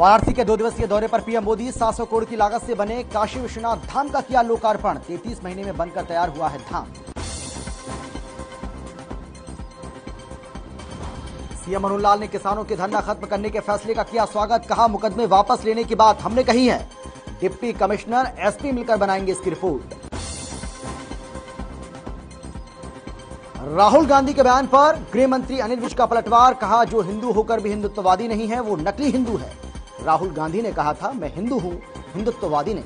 वाराणसी के 2 दिवसीय दौरे पर पीएम मोदी 700 करोड़ की लागत से बने काशी विश्वनाथ धाम का किया लोकार्पण। 33 महीने में बनकर तैयार हुआ है धाम। सीएम मनोहर लाल ने किसानों के धरना खत्म करने के फैसले का किया स्वागत। कहा, मुकदमे वापस लेने की बात हमने कही है। डिप्टी कमिश्नर एसपी मिलकर बनाएंगे इसकी रिपोर्ट। राहुल गांधी के बयान पर गृह मंत्री अनिल विज का पलटवार। कहा, जो हिंदू होकर भी हिंदुत्ववादी नहीं है वो नकली हिंदू है। राहुल गांधी ने कहा था, मैं हिंदू हूं, हिंदुत्ववादी नहीं।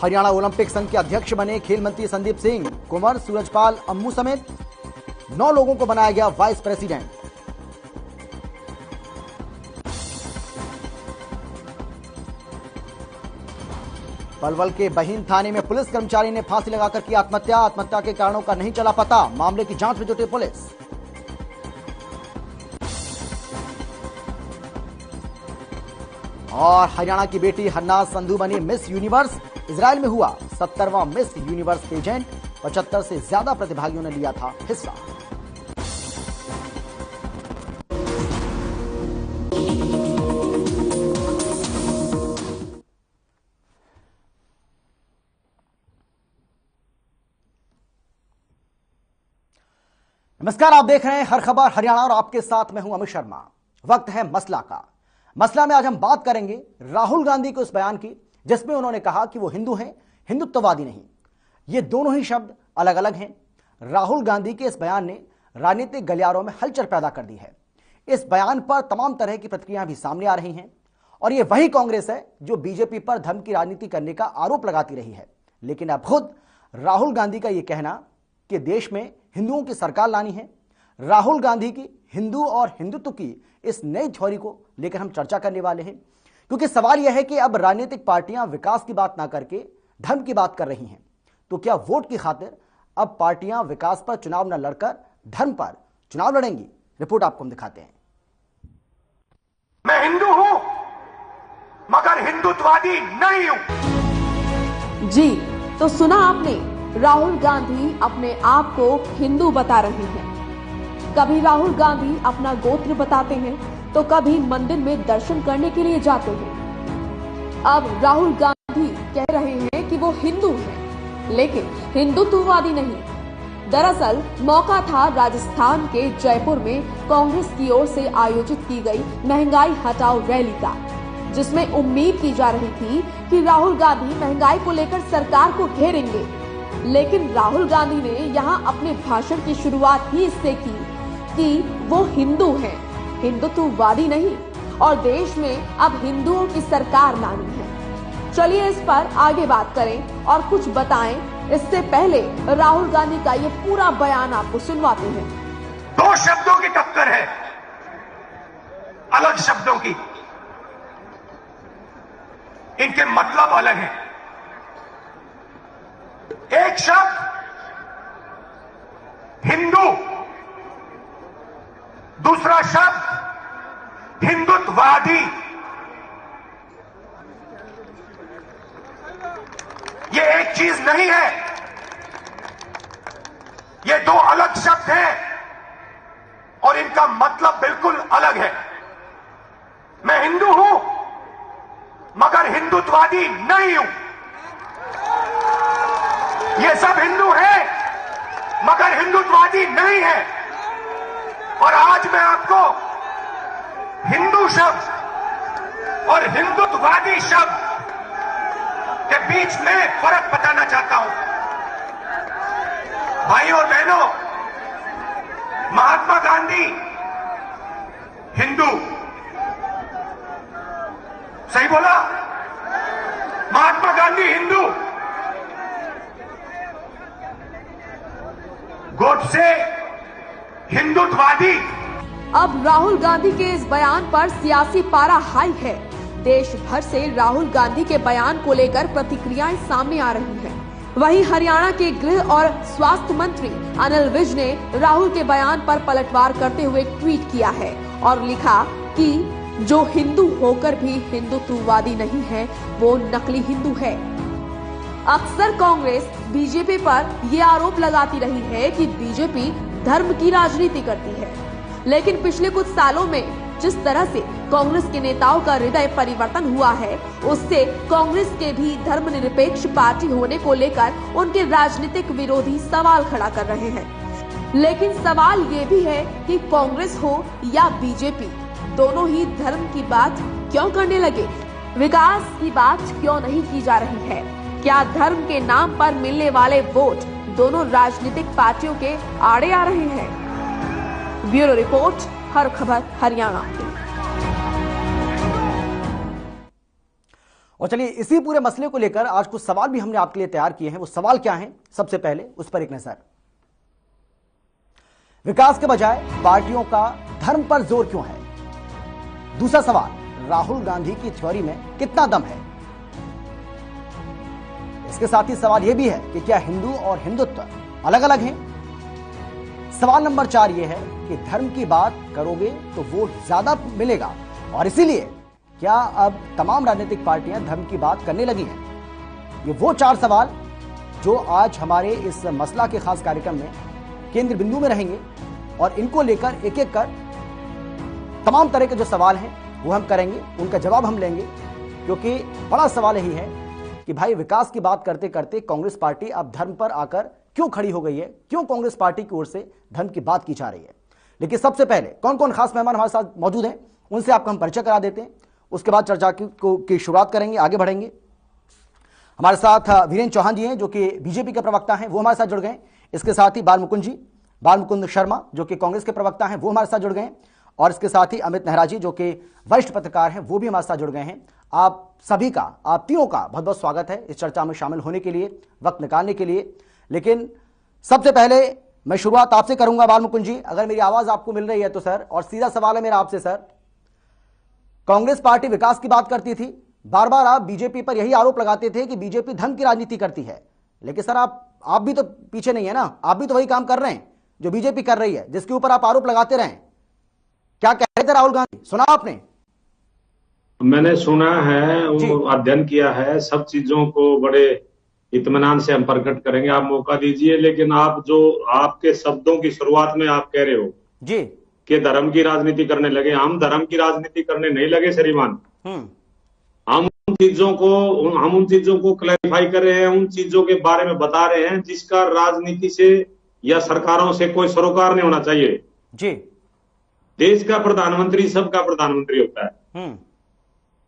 हरियाणा ओलंपिक संघ के अध्यक्ष बने खेल मंत्री संदीप सिंह। कुंवर, सूरजपाल अम्मू समेत 9 लोगों को बनाया गया वाइस प्रेसिडेंट। पलवल के बहीन थाने में पुलिस कर्मचारी ने फांसी लगाकर की आत्महत्या। आत्महत्या के कारणों का नहीं चला पता। मामले की जांच में जुटी पुलिस। और हरियाणा की बेटी हन्नाज संधू बनी मिस यूनिवर्स। इजराइल में हुआ 70वां मिस यूनिवर्स पेजेंट। 75 से ज्यादा प्रतिभागियों ने लिया था हिस्सा। नमस्कार, आप देख रहे हैं हर खबर हरियाणा और आपके साथ मैं हूं अमित शर्मा। वक्त है मसला का। मसला में आज हम बात करेंगे राहुल गांधी के उस बयान की जिसमें उन्होंने कहा कि वो हिंदू हैं, हिंदुत्ववादी नहीं। ये दोनों ही शब्द अलग अलग हैं। राहुल गांधी के इस बयान ने राजनीतिक गलियारों में हलचल पैदा कर दी है। इस बयान पर तमाम तरह की प्रतिक्रियाएं भी सामने आ रही हैं और ये वही कांग्रेस है जो बीजेपी पर धर्म की राजनीति करने का आरोप लगाती रही है। लेकिन अब खुद राहुल गांधी का यह कहना कि देश में हिंदुओं की सरकार लानी है। राहुल गांधी की हिंदू और हिंदुत्व की इस नई थ्योरी को लेकर हम चर्चा करने वाले हैं, क्योंकि सवाल यह है कि अब राजनीतिक पार्टियां विकास की बात ना करके धर्म की बात कर रही हैं। तो क्या वोट की खातिर अब पार्टियां विकास पर चुनाव न लड़कर धर्म पर चुनाव लड़ेंगी? रिपोर्ट आपको हम दिखाते हैं। मैं हिंदू हूं मगर हिंदुत्ववादी नहीं हूं। जी, तो सुना आपने, राहुल गांधी अपने आप को हिंदू बता रहे हैं। कभी राहुल गांधी अपना गोत्र बताते हैं तो कभी मंदिर में दर्शन करने के लिए जाते हैं। अब राहुल गांधी कह रहे हैं कि वो हिंदू हैं, लेकिन हिंदुत्ववादी नहीं। दरअसल मौका था राजस्थान के जयपुर में कांग्रेस की ओर से आयोजित की गई महंगाई हटाओ रैली का, जिसमें उम्मीद की जा रही थी कि राहुल गांधी महंगाई को लेकर सरकार को घेरेंगे। लेकिन राहुल गांधी ने यहां अपने भाषण की शुरुआत ही इससे की कि वो हिंदू हैं, हिंदुत्ववादी नहीं, और देश में अब हिंदुओं की सरकार लानी है। चलिए इस पर आगे बात करें और कुछ बताएं। इससे पहले राहुल गांधी का ये पूरा बयान आपको सुनवाते हैं। 2 शब्दों की टक्कर है, अलग शब्दों की। इनके मतलब अलग हैं। एक शब्द हिंदू, दूसरा शब्द हिंदुत्ववादी। ये एक चीज नहीं है, ये 2 अलग शब्द हैं और इनका मतलब बिल्कुल अलग है। मैं हिंदू हूं मगर हिंदुत्ववादी नहीं हूं। ये सब हिंदू हैं मगर हिंदुत्ववादी नहीं है। और आज मैं आपको हिंदू शब्द और हिंदुत्ववादी शब्द के बीच में फर्क बताना चाहता हूं। भाइयों और बहनों, महात्मा गांधी हिंदू, सही बोला? महात्मा गांधी हिंदू, गोडसे हिंदुत्ववादी। अब राहुल गांधी के इस बयान पर सियासी पारा हाई है। देश भर से राहुल गांधी के बयान को लेकर प्रतिक्रियाएं सामने आ रही हैं। वहीं हरियाणा के गृह और स्वास्थ्य मंत्री अनिल विज ने राहुल के बयान पर पलटवार करते हुए ट्वीट किया है और लिखा कि जो हिंदू होकर भी हिंदुत्ववादी नहीं है वो नकली हिंदू है। अक्सर कांग्रेस बीजेपी पर यह आरोप लगाती रही है कि बीजेपी धर्म की राजनीति करती है, लेकिन पिछले कुछ सालों में जिस तरह से कांग्रेस के नेताओं का हृदय परिवर्तन हुआ है, उससे कांग्रेस के भी धर्मनिरपेक्ष पार्टी होने को लेकर उनके राजनीतिक विरोधी सवाल खड़ा कर रहे हैं। लेकिन सवाल ये भी है कि कांग्रेस हो या बीजेपी, दोनों ही धर्म की बात क्यों करने लगे? विकास की बात क्यों नहीं की जा रही है? क्या धर्म के नाम पर मिलने वाले वोट दोनों राजनीतिक पार्टियों के आड़े आ रहे हैं? ब्यूरो रिपोर्ट, हर खबर हरियाणा। और चलिए इसी पूरे मसले को लेकर आज कुछ सवाल भी हमने आपके लिए तैयार किए हैं। वो सवाल क्या हैं, सबसे पहले उस पर एक नजर। विकास के बजाय पार्टियों का धर्म पर जोर क्यों है? दूसरा सवाल, राहुल गांधी की थ्योरी में कितना दम है? इसके साथ ही सवाल यह भी है कि क्या हिंदू और हिंदुत्व अलग अलग हैं? सवाल नंबर 4 यह है कि धर्म की बात करोगे तो वोट ज्यादा मिलेगा, और इसीलिए क्या अब तमाम राजनीतिक पार्टियां धर्म की बात करने लगी हैं? ये वो 4 सवाल जो आज हमारे इस मसला के खास कार्यक्रम में केंद्र बिंदु में रहेंगे, और इनको लेकर एक एक कर तमाम तरह के जो सवाल हैं वो हम करेंगे, उनका जवाब हम लेंगे। क्योंकि बड़ा सवाल यही है कि भाई विकास की बात करते करते कांग्रेस पार्टी अब धर्म पर आकर क्यों खड़ी हो गई है? क्यों कांग्रेस पार्टी की ओर से धर्म की बात की जा रही है? लेकिन सबसे पहले कौन कौन खास मेहमान हमारे साथ मौजूद हैं उनसे आपको हम परिचय करा देते हैं, उसके बाद चर्चा की शुरुआत करेंगे, आगे बढ़ेंगे। हमारे साथ वीरेंद्र चौहान जी हैं जो कि बीजेपी के प्रवक्ता हैं, वो हमारे साथ जुड़ गए। इसके साथ ही बालमुकुंद शर्मा जो कि कांग्रेस के प्रवक्ता हैं, वो हमारे साथ जुड़ गए। और इसके साथ ही अमित नेहरा जी जो कि वरिष्ठ पत्रकार हैं, वो भी हमारे साथ जुड़ गए हैं। आप सभी का, आप तीनों का बहुत बहुत स्वागत है इस चर्चा में शामिल होने के लिए, वक्त निकालने के लिए। लेकिन सबसे पहले मैं शुरुआत आपसे करूंगा बालमुकुंद जी, अगर मेरी आवाज आपको मिल रही है तो सर। और सीधा सवाल है मेरा आपसे सर, कांग्रेस पार्टी विकास की बात करती थी, बार बार आप बीजेपी पर यही आरोप लगाते थे कि बीजेपी धर्म की राजनीति करती है। लेकिन सर आप भी तो पीछे नहीं है ना, आप भी तो वही काम कर रहे हैं जो बीजेपी कर रही है, जिसके ऊपर आप आरोप लगाते रहे। क्या कह रहे थे राहुल गांधी, सुना आपने? मैंने सुना है, अध्ययन किया है, सब चीजों को बड़े इत्मीनान से हम प्रकट करेंगे, आप मौका दीजिए। लेकिन आप जो आपके शब्दों की शुरुआत में आप कह रहे हो जी कि धर्म की राजनीति करने लगे, हम धर्म की राजनीति करने नहीं लगे श्रीमान। हम उन चीजों को क्लैरिफाई कर रहे हैं, उन चीजों के बारे में बता रहे हैं जिसका राजनीति से या सरकारों से कोई सरोकार नहीं होना चाहिए जी। देश का प्रधानमंत्री सबका प्रधानमंत्री होता है,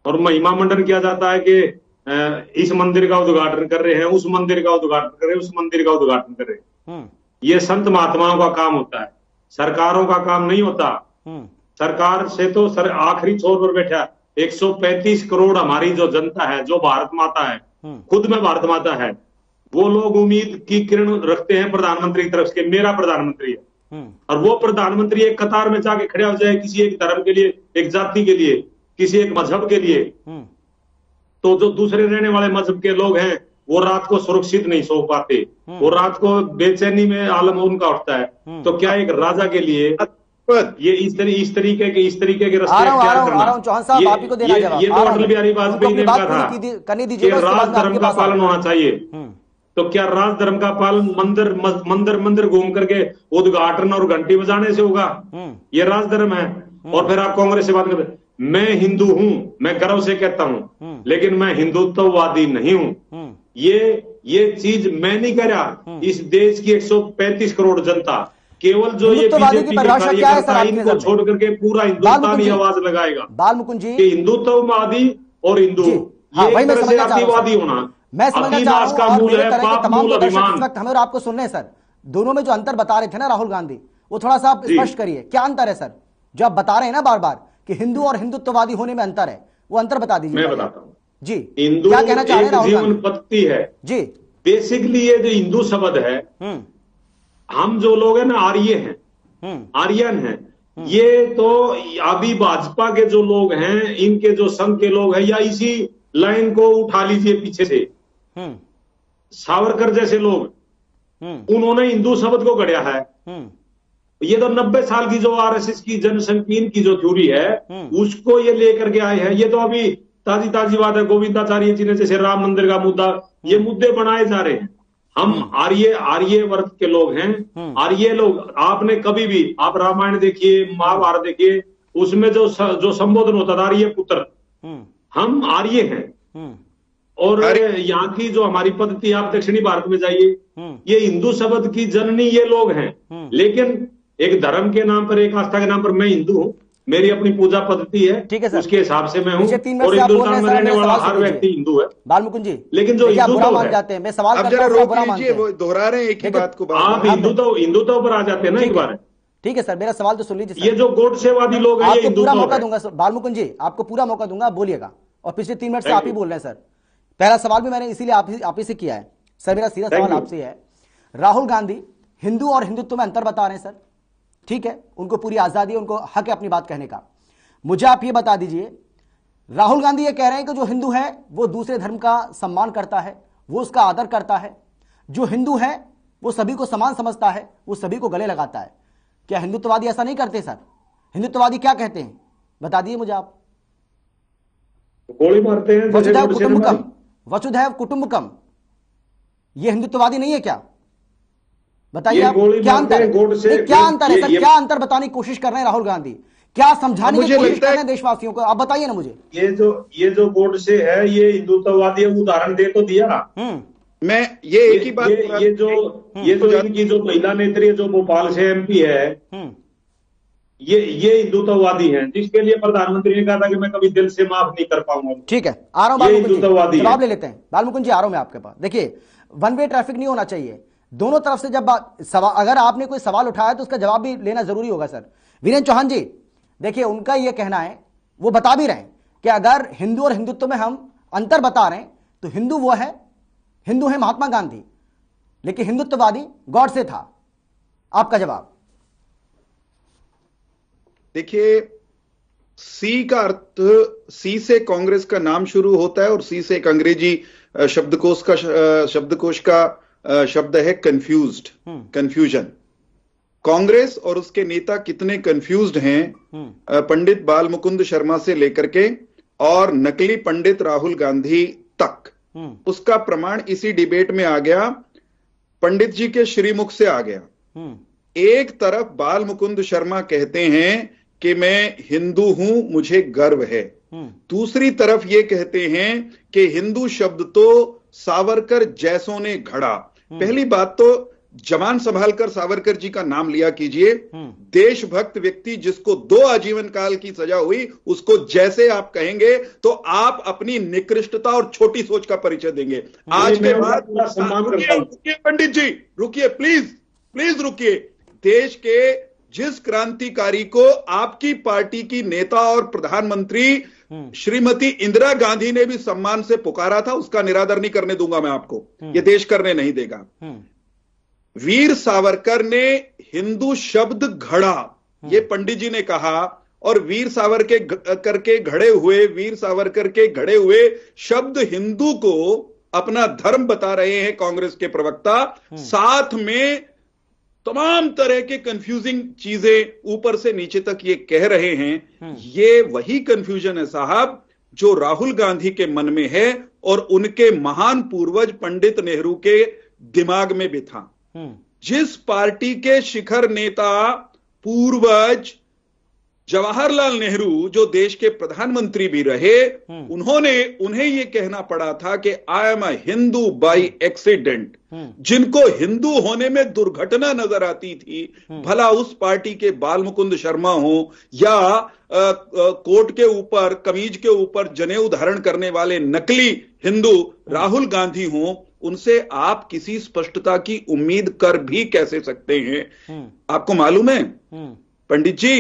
और महिमा मंडन किया जाता है कि इस मंदिर का उद्घाटन कर रहे हैं, उस मंदिर का उद्घाटन कर रहे हैं, उस मंदिर का उद्घाटन कर रहे हैं। ये संत महात्माओं का काम होता है, सरकारों का काम नहीं होता। सरकार से तो सर आखिरी छोर पर बैठा 135 करोड़ हमारी जो जनता है, जो भारत माता है, खुद में भारत माता है, वो लोग उम्मीद की किरण रखते हैं प्रधानमंत्री की तरफ से, मेरा प्रधानमंत्री है। और वो प्रधानमंत्री एक कतार में जाके खड़ा हो जाए किसी एक धर्म के लिए, एक जाति के लिए, किसी एक मजहब के लिए, तो जो दूसरे रहने वाले मजहब के लोग हैं वो रात को सुरक्षित नहीं सो पाते, वो रात को बेचैनी में आलम उनका उठता है। तो क्या एक राजा के लिए ये इस तरीके के रास्ते चौहान साहब आप ही को देना जवाब। ये तो अटल बिहारी वाजपेयी ने कहा था कि राज धर्म का पालन होना चाहिए। तो क्या राज धर्म का पालन मंदिर घूम करके उद्घाटन और घंटी बजाने से होगा? ये राज धर्म है। और फिर आप कांग्रेस से बात करते, मैं हिंदू हूं, मैं गर्व से कहता हूं, लेकिन मैं हिंदुत्ववादी नहीं हूं। ये चीज मैं नहीं कह रहा, इस देश की 135 करोड़ जनता, केवल जो ये बीजेपी के कार्यकर्ता इनको छोड़ करके पूरा हिंदुस्तान ही आवाज लगाएगा बालमुकुंद जी कि हिंदुत्ववादी और हिंदू ये एक तरह से अतिवादी होना। मैं समझना चाह रहा हूं का मूल है पाप, मूल अभिमान। हमें और आपको सुन रहे हैं सर, दोनों में जो अंतर बता रहे थे ना राहुल गांधी, वो थोड़ा सा आप स्पष्ट करिए, क्या अंतर है सर? जो आप बता रहे हैं ना बार बार कि हिंदू और हिंदुत्ववादी होने में अंतर है, वो अंतर बता दीजिए। मैं बताता हूँ जी, हिंदू क्या कहना चाह रहे हैं राहुल जीवन गांधी? पद्धति है जी, बेसिकली ये जो हिंदू शब्द है, हम जो लोग हैं ना आर्य हैं, आर्यन हैं, ये तो अभी भाजपा के जो लोग हैं, इनके जो संघ के लोग हैं, या इसी लाइन को उठा लीजिए पीछे से, सावरकर जैसे लोग, उन्होंने हिंदू शब्द को गढ़ा है। ये तो 90 साल की जो आरएसएस की जनसंकीर्ण की जो थ्योरी है, उसको ये लेकर के आए हैं। ये तो अभी ताजी बात है, गोविंदाचार्य जी ने जैसे राम मंदिर का मुद्दा, ये मुद्दे बनाए जा रहे हैं। हम आर्य वर्ग के लोग हैं, आर्य लोग। आपने कभी भी आप रामायण देखिए, महाभारत देखिए, उसमें जो संबोधन होता था आर्य पुत्र, हम आर्य हैं। और यहाँ की जो हमारी पद्धति, आप दक्षिणी भारत में जाइए, ये हिंदू शब्द की जननी ये लोग हैं। लेकिन एक धर्म के नाम पर, एक आस्था के नाम पर मैं हिंदू हूँ, मेरी अपनी पूजा पद्धति है, ठीक है सर, उसके हिसाब से मैं हूँ। और हिंदुस्तान में रहने वाला हर व्यक्ति हिंदू है। बालमुकुंद जी, लेकिन जो हिंदू बुरा मान जाते हैं, मैं सवाल करता हूं, बुरा मानते हैं, वो दोहरा रहे हैं एक ही बात को। आप हिंदुत्व पर आ जाते हैं ना एक बार। ठीक है सर, मेरा सवाल तो सुन लीजिए। ये जो गोडसेवादी लोग हैं, आपको पूरा मौका दूंगा बालमुकुंद जी, आपको पूरा मौका दूंगा, बोलिएगा। और पिछले 3 मिनट से आप ही बोल रहे हैं सर। पहला सवाल भी मैंने इसीलिए आप ही से किया है सर। मेरा सीधा सवाल आपसे है, राहुल गांधी हिंदू और हिंदुत्व में अंतर बता रहे हैं सर, ठीक है, उनको पूरी आजादी है, उनको हक है अपनी बात कहने का। मुझे आप ये बता दीजिए, राहुल गांधी ये कह रहे हैं कि जो हिंदू है वो दूसरे धर्म का सम्मान करता है, वो उसका आदर करता है, जो हिंदू है वो सभी को समान समझता है, वो सभी को गले लगाता है। क्या हिंदुत्ववादी ऐसा नहीं करते सर? हिंदुत्ववादी क्या कहते हैं, बता दिए मुझे आप। गोली मारते हैं, वसुधैव कुटुंबकम, वसुधैव कुटुंबकम, ये हिंदुत्ववादी नहीं है क्या? बताइए आप, क्या अंतर है? क्या अंतर है सर? क्या अंतर बताने की कोशिश कर रहे हैं राहुल गांधी? क्या समझाने की कोशिश कर रहे हैं देशवासियों को? आप बताइए ना मुझे। ये जो गोडसे है, ये हिंदुत्ववादी उदाहरण दे तो दिया। मैं ये एक ही बात, ये जो इनकी जो महिला नेत्री जो भोपाल से एमपी है, ये हिंदुत्ववादी हैं, जिसके लिए प्रधानमंत्री ने कहा था कि मैं कभी दिल से माफ नहीं कर पाऊंगा। ठीक है, आ रहा हूं, जवाब ले लेते हैं। बालमुकुंद जी, आ रहा हूं मैं आपके पास। देखिए, वन वे ट्रैफिक नहीं होना चाहिए, दोनों तरफ से जब अगर आपने कोई सवाल उठाया तो उसका जवाब भी लेना जरूरी होगा सर। वीरेंद्र चौहान जी, देखिए, उनका यह कहना है, वो बता भी रहे हैं कि अगर हिंदू और हिंदुत्व में हम अंतर बता रहे हैं तो हिंदू है महात्मा गांधी, लेकिन हिंदुत्ववादी गॉडसे था। आपका जवाब? देखिए, सी का अर्थ, सी से कांग्रेस का नाम शुरू होता है और सी से एक अंग्रेजी शब्दकोश का शब्द है कंफ्यूज्ड, कंफ्यूजन। कांग्रेस और उसके नेता कितने कंफ्यूज्ड हैं, पंडित बाल मुकुंद शर्मा से लेकर के और नकली पंडित राहुल गांधी तक, उसका प्रमाण इसी डिबेट में आ गया, पंडित जी के श्रीमुख से आ गया। एक तरफ बाल मुकुंद शर्मा कहते हैं कि मैं हिंदू हूं, मुझे गर्व है, दूसरी तरफ ये कहते हैं कि हिंदू शब्द तो सावरकर जैसों ने घड़ा। पहली बात तो जवान संभालकर सावरकर जी का नाम लिया कीजिए। देशभक्त व्यक्ति जिसको 2 आजीवन काल की सजा हुई, उसको जैसे आप कहेंगे तो आप अपनी निकृष्टता और छोटी सोच का परिचय देंगे। आज के बाद रुकिए पंडित जी, रुकिए प्लीज रुकिए। देश के जिस क्रांतिकारी को आपकी पार्टी की नेता और प्रधानमंत्री श्रीमती इंदिरा गांधी ने भी सम्मान से पुकारा था, उसका निरादर नहीं करने दूंगा मैं आपको, यह देश करने नहीं देगा। वीर सावरकर ने हिंदू शब्द घड़ा, ये पंडित जी ने कहा, और वीर सावरकर के घड़े हुए शब्द हिंदू को अपना धर्म बता रहे हैं कांग्रेस के प्रवक्ता, साथ में तमाम तरह के कंफ्यूजिंग चीजें ऊपर से नीचे तक ये कह रहे हैं। ये वही कंफ्यूजन है साहब जो राहुल गांधी के मन में है और उनके महान पूर्वज पंडित नेहरू के दिमाग में भी था। जिस पार्टी के शिखर नेता पूर्वज जवाहरलाल नेहरू, जो देश के प्रधानमंत्री भी रहे, उन्हें यह कहना पड़ा था कि I am a Hindu by accident, जिनको हिंदू होने में दुर्घटना नजर आती थी, भला उस पार्टी के बाल मुकुंद शर्मा हो या कोट के ऊपर, कमीज के ऊपर जनेऊ धारण करने वाले नकली हिंदू राहुल गांधी हो, उनसे आप किसी स्पष्टता की उम्मीद कर भी कैसे सकते हैं? आपको मालूम है पंडित जी,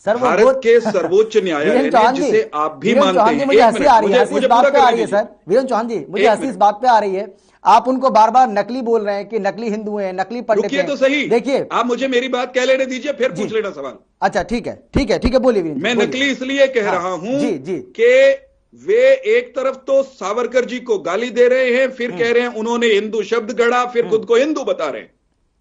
भारत के सर्वोच्च न्यायालय ने, जिसे आप भी मानते हैं, मुझे हंसी आ रही है इस बात पे आ रही है सर, वीरेंद्र चौहान जी, मुझे हंसी इस बात पे आ रही है, आप उनको बार बार नकली बोल रहे हैं कि नकली हिंदू हैं, नकली पंडित हैं। रुकिए तो सही, देखिए, आप मुझे मेरी बात कह लेने दीजिए, फिर पूछ लेना सवाल। अच्छा ठीक है, बोलिए। मैं नकली इसलिए कह रहा हूं कि वे एक तरफ तो सावरकर जी को गाली दे रहे हैं, फिर कह रहे हैं उन्होंने हिंदू शब्द गढ़ा, फिर खुद को हिंदू बता रहे हैं।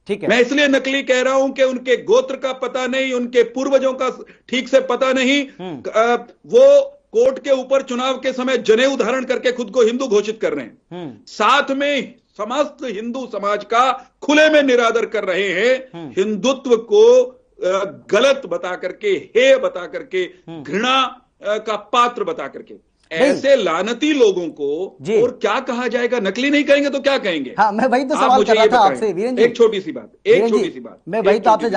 ठीक है, मैं इसलिए नकली कह रहा हूं कि उनके गोत्र का पता नहीं, उनके पूर्वजों का ठीक से पता नहीं। वो कोर्ट के ऊपर चुनाव के समय जनेऊ धारण करके खुद को हिंदू घोषित कर रहे हैं, साथ में समस्त हिंदू समाज का खुले में निरादर कर रहे हैं। हिंदुत्व को गलत बता करके, हेय बता करके, घृणा का पात्र बता करके, ऐसे लानती लोगों को और क्या कहा जाएगा? नकली नहीं कहेंगे तो क्या कहेंगे? हाँ, मैं वही तो सवाल कर रहा था आपसे वीरेंद्र जी। एक छोटी सी बात, मैं वही तो आपसे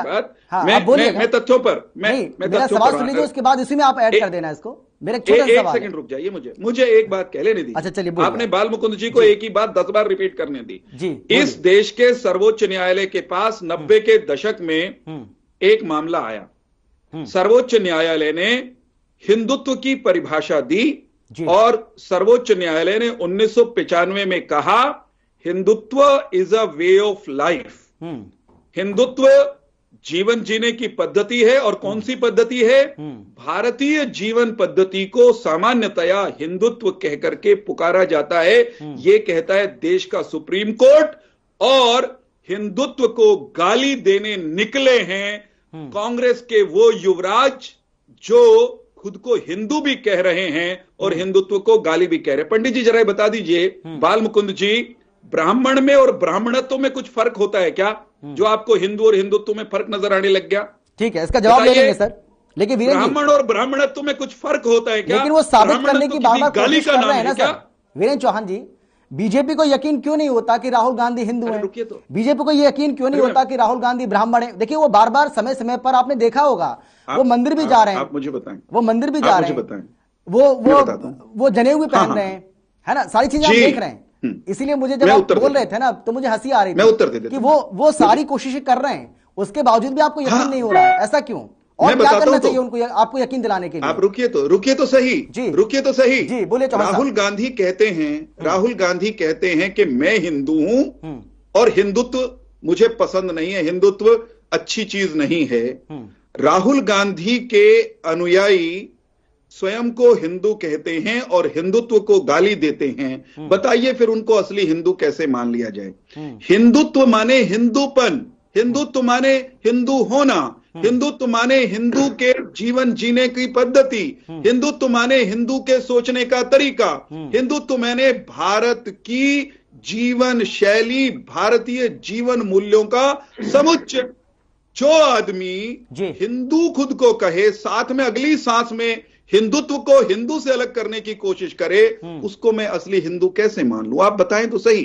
मैं तथ्यों पर मेरा सवाल सुन लीजिए, उसके बाद इसी में आप ऐड कर देना इसको। मेरा एक सेकंड रुक जाइए, मुझे एक बात कह लेने दी। अच्छा चलिए, आपने बाल मुकुंद जी को एक ही बात 10 बार रिपीट करने दी जी। इस देश के सर्वोच्च न्यायालय के पास 90 के दशक में एक मामला आया। सर्वोच्च न्यायालय ने हिंदुत्व की परिभाषा दी और सर्वोच्च न्यायालय ने 1995 में कहा Hindutva is a way of life. Hindutva जीवन जीने की पद्धति है। और कौन सी पद्धति है? भारतीय जीवन पद्धति को सामान्यतया हिंदुत्व कहकर के पुकारा जाता है। यह कहता है देश का सुप्रीम कोर्ट। और हिंदुत्व को गाली देने निकले हैं कांग्रेस के वो युवराज जो खुद को हिंदू भी कह रहे हैं और हिंदुत्व को गाली भी कह रहे हैं। पंडित जी जरा बता दीजिए, बाल मुकुंद जी, ब्राह्मण में और ब्राह्मणत्व में कुछ फर्क होता है क्या, जो आपको हिंदू और हिंदुत्व में फर्क नजर आने लग गया? ठीक है, इसका जवाब ले लेंगे सर। लेकिन ब्राह्मण और ब्राह्मणत्व में कुछ फर्क होता है क्या? लेकिन वो साबित करने की बार-बार गाली का नाम है क्या? वीरेंद्र चौहान जी, बीजेपी को यकीन क्यों नहीं होता कि राहुल गांधी हिंदू है? तो बीजेपी को यकीन क्यों नहीं होता कि राहुल गांधी ब्राह्मण है? देखिए वो बार बार समय समय पर आपने देखा होगा वो मंदिर भी जा रहे हैं। आप मुझे बताएं, वो मंदिर भी जा रहे हैं, वो जनेऊ भी पहन रहे हैं, है ना, सारी चीजें आप देख रहे हैं। इसीलिए मुझे जब आप बोल रहे थे ना तो मुझे हंसी आ रही थी कि वो सारी कोशिशें कर रहे हैं, उसके बावजूद भी आपको यकीन नहीं हो रहा है, ऐसा क्यों? और क्या करना चाहिए उनको आपको यकीन दिलाने के लिए? आप रुकिए तो सही जी, बोले। राहुल गांधी कहते हैं कि मैं हिंदू हूं और हिंदुत्व मुझे पसंद नहीं है, हिंदुत्व अच्छी चीज नहीं है। राहुल गांधी के अनुयायी स्वयं को हिंदू कहते हैं और हिंदुत्व को गाली देते हैं। बताइए फिर उनको असली हिंदू कैसे मान लिया जाए? हिंदुत्व माने हिंदूपन, हिंदुत्व माने हिंदू होना, हिंदुत्व माने हिंदू के जीवन जीने की पद्धति, हिंदुत्व माने हिंदू के सोचने का तरीका, हिंदुत्व माने भारत की जीवन शैली, भारतीय जीवन मूल्यों का समुच्चय। जो आदमी हिंदू खुद को कहे, साथ में अगली सांस में हिंदुत्व को हिंदू से अलग करने की कोशिश करे, उसको मैं असली हिंदू कैसे मान लूं? आप बताएं तो सही।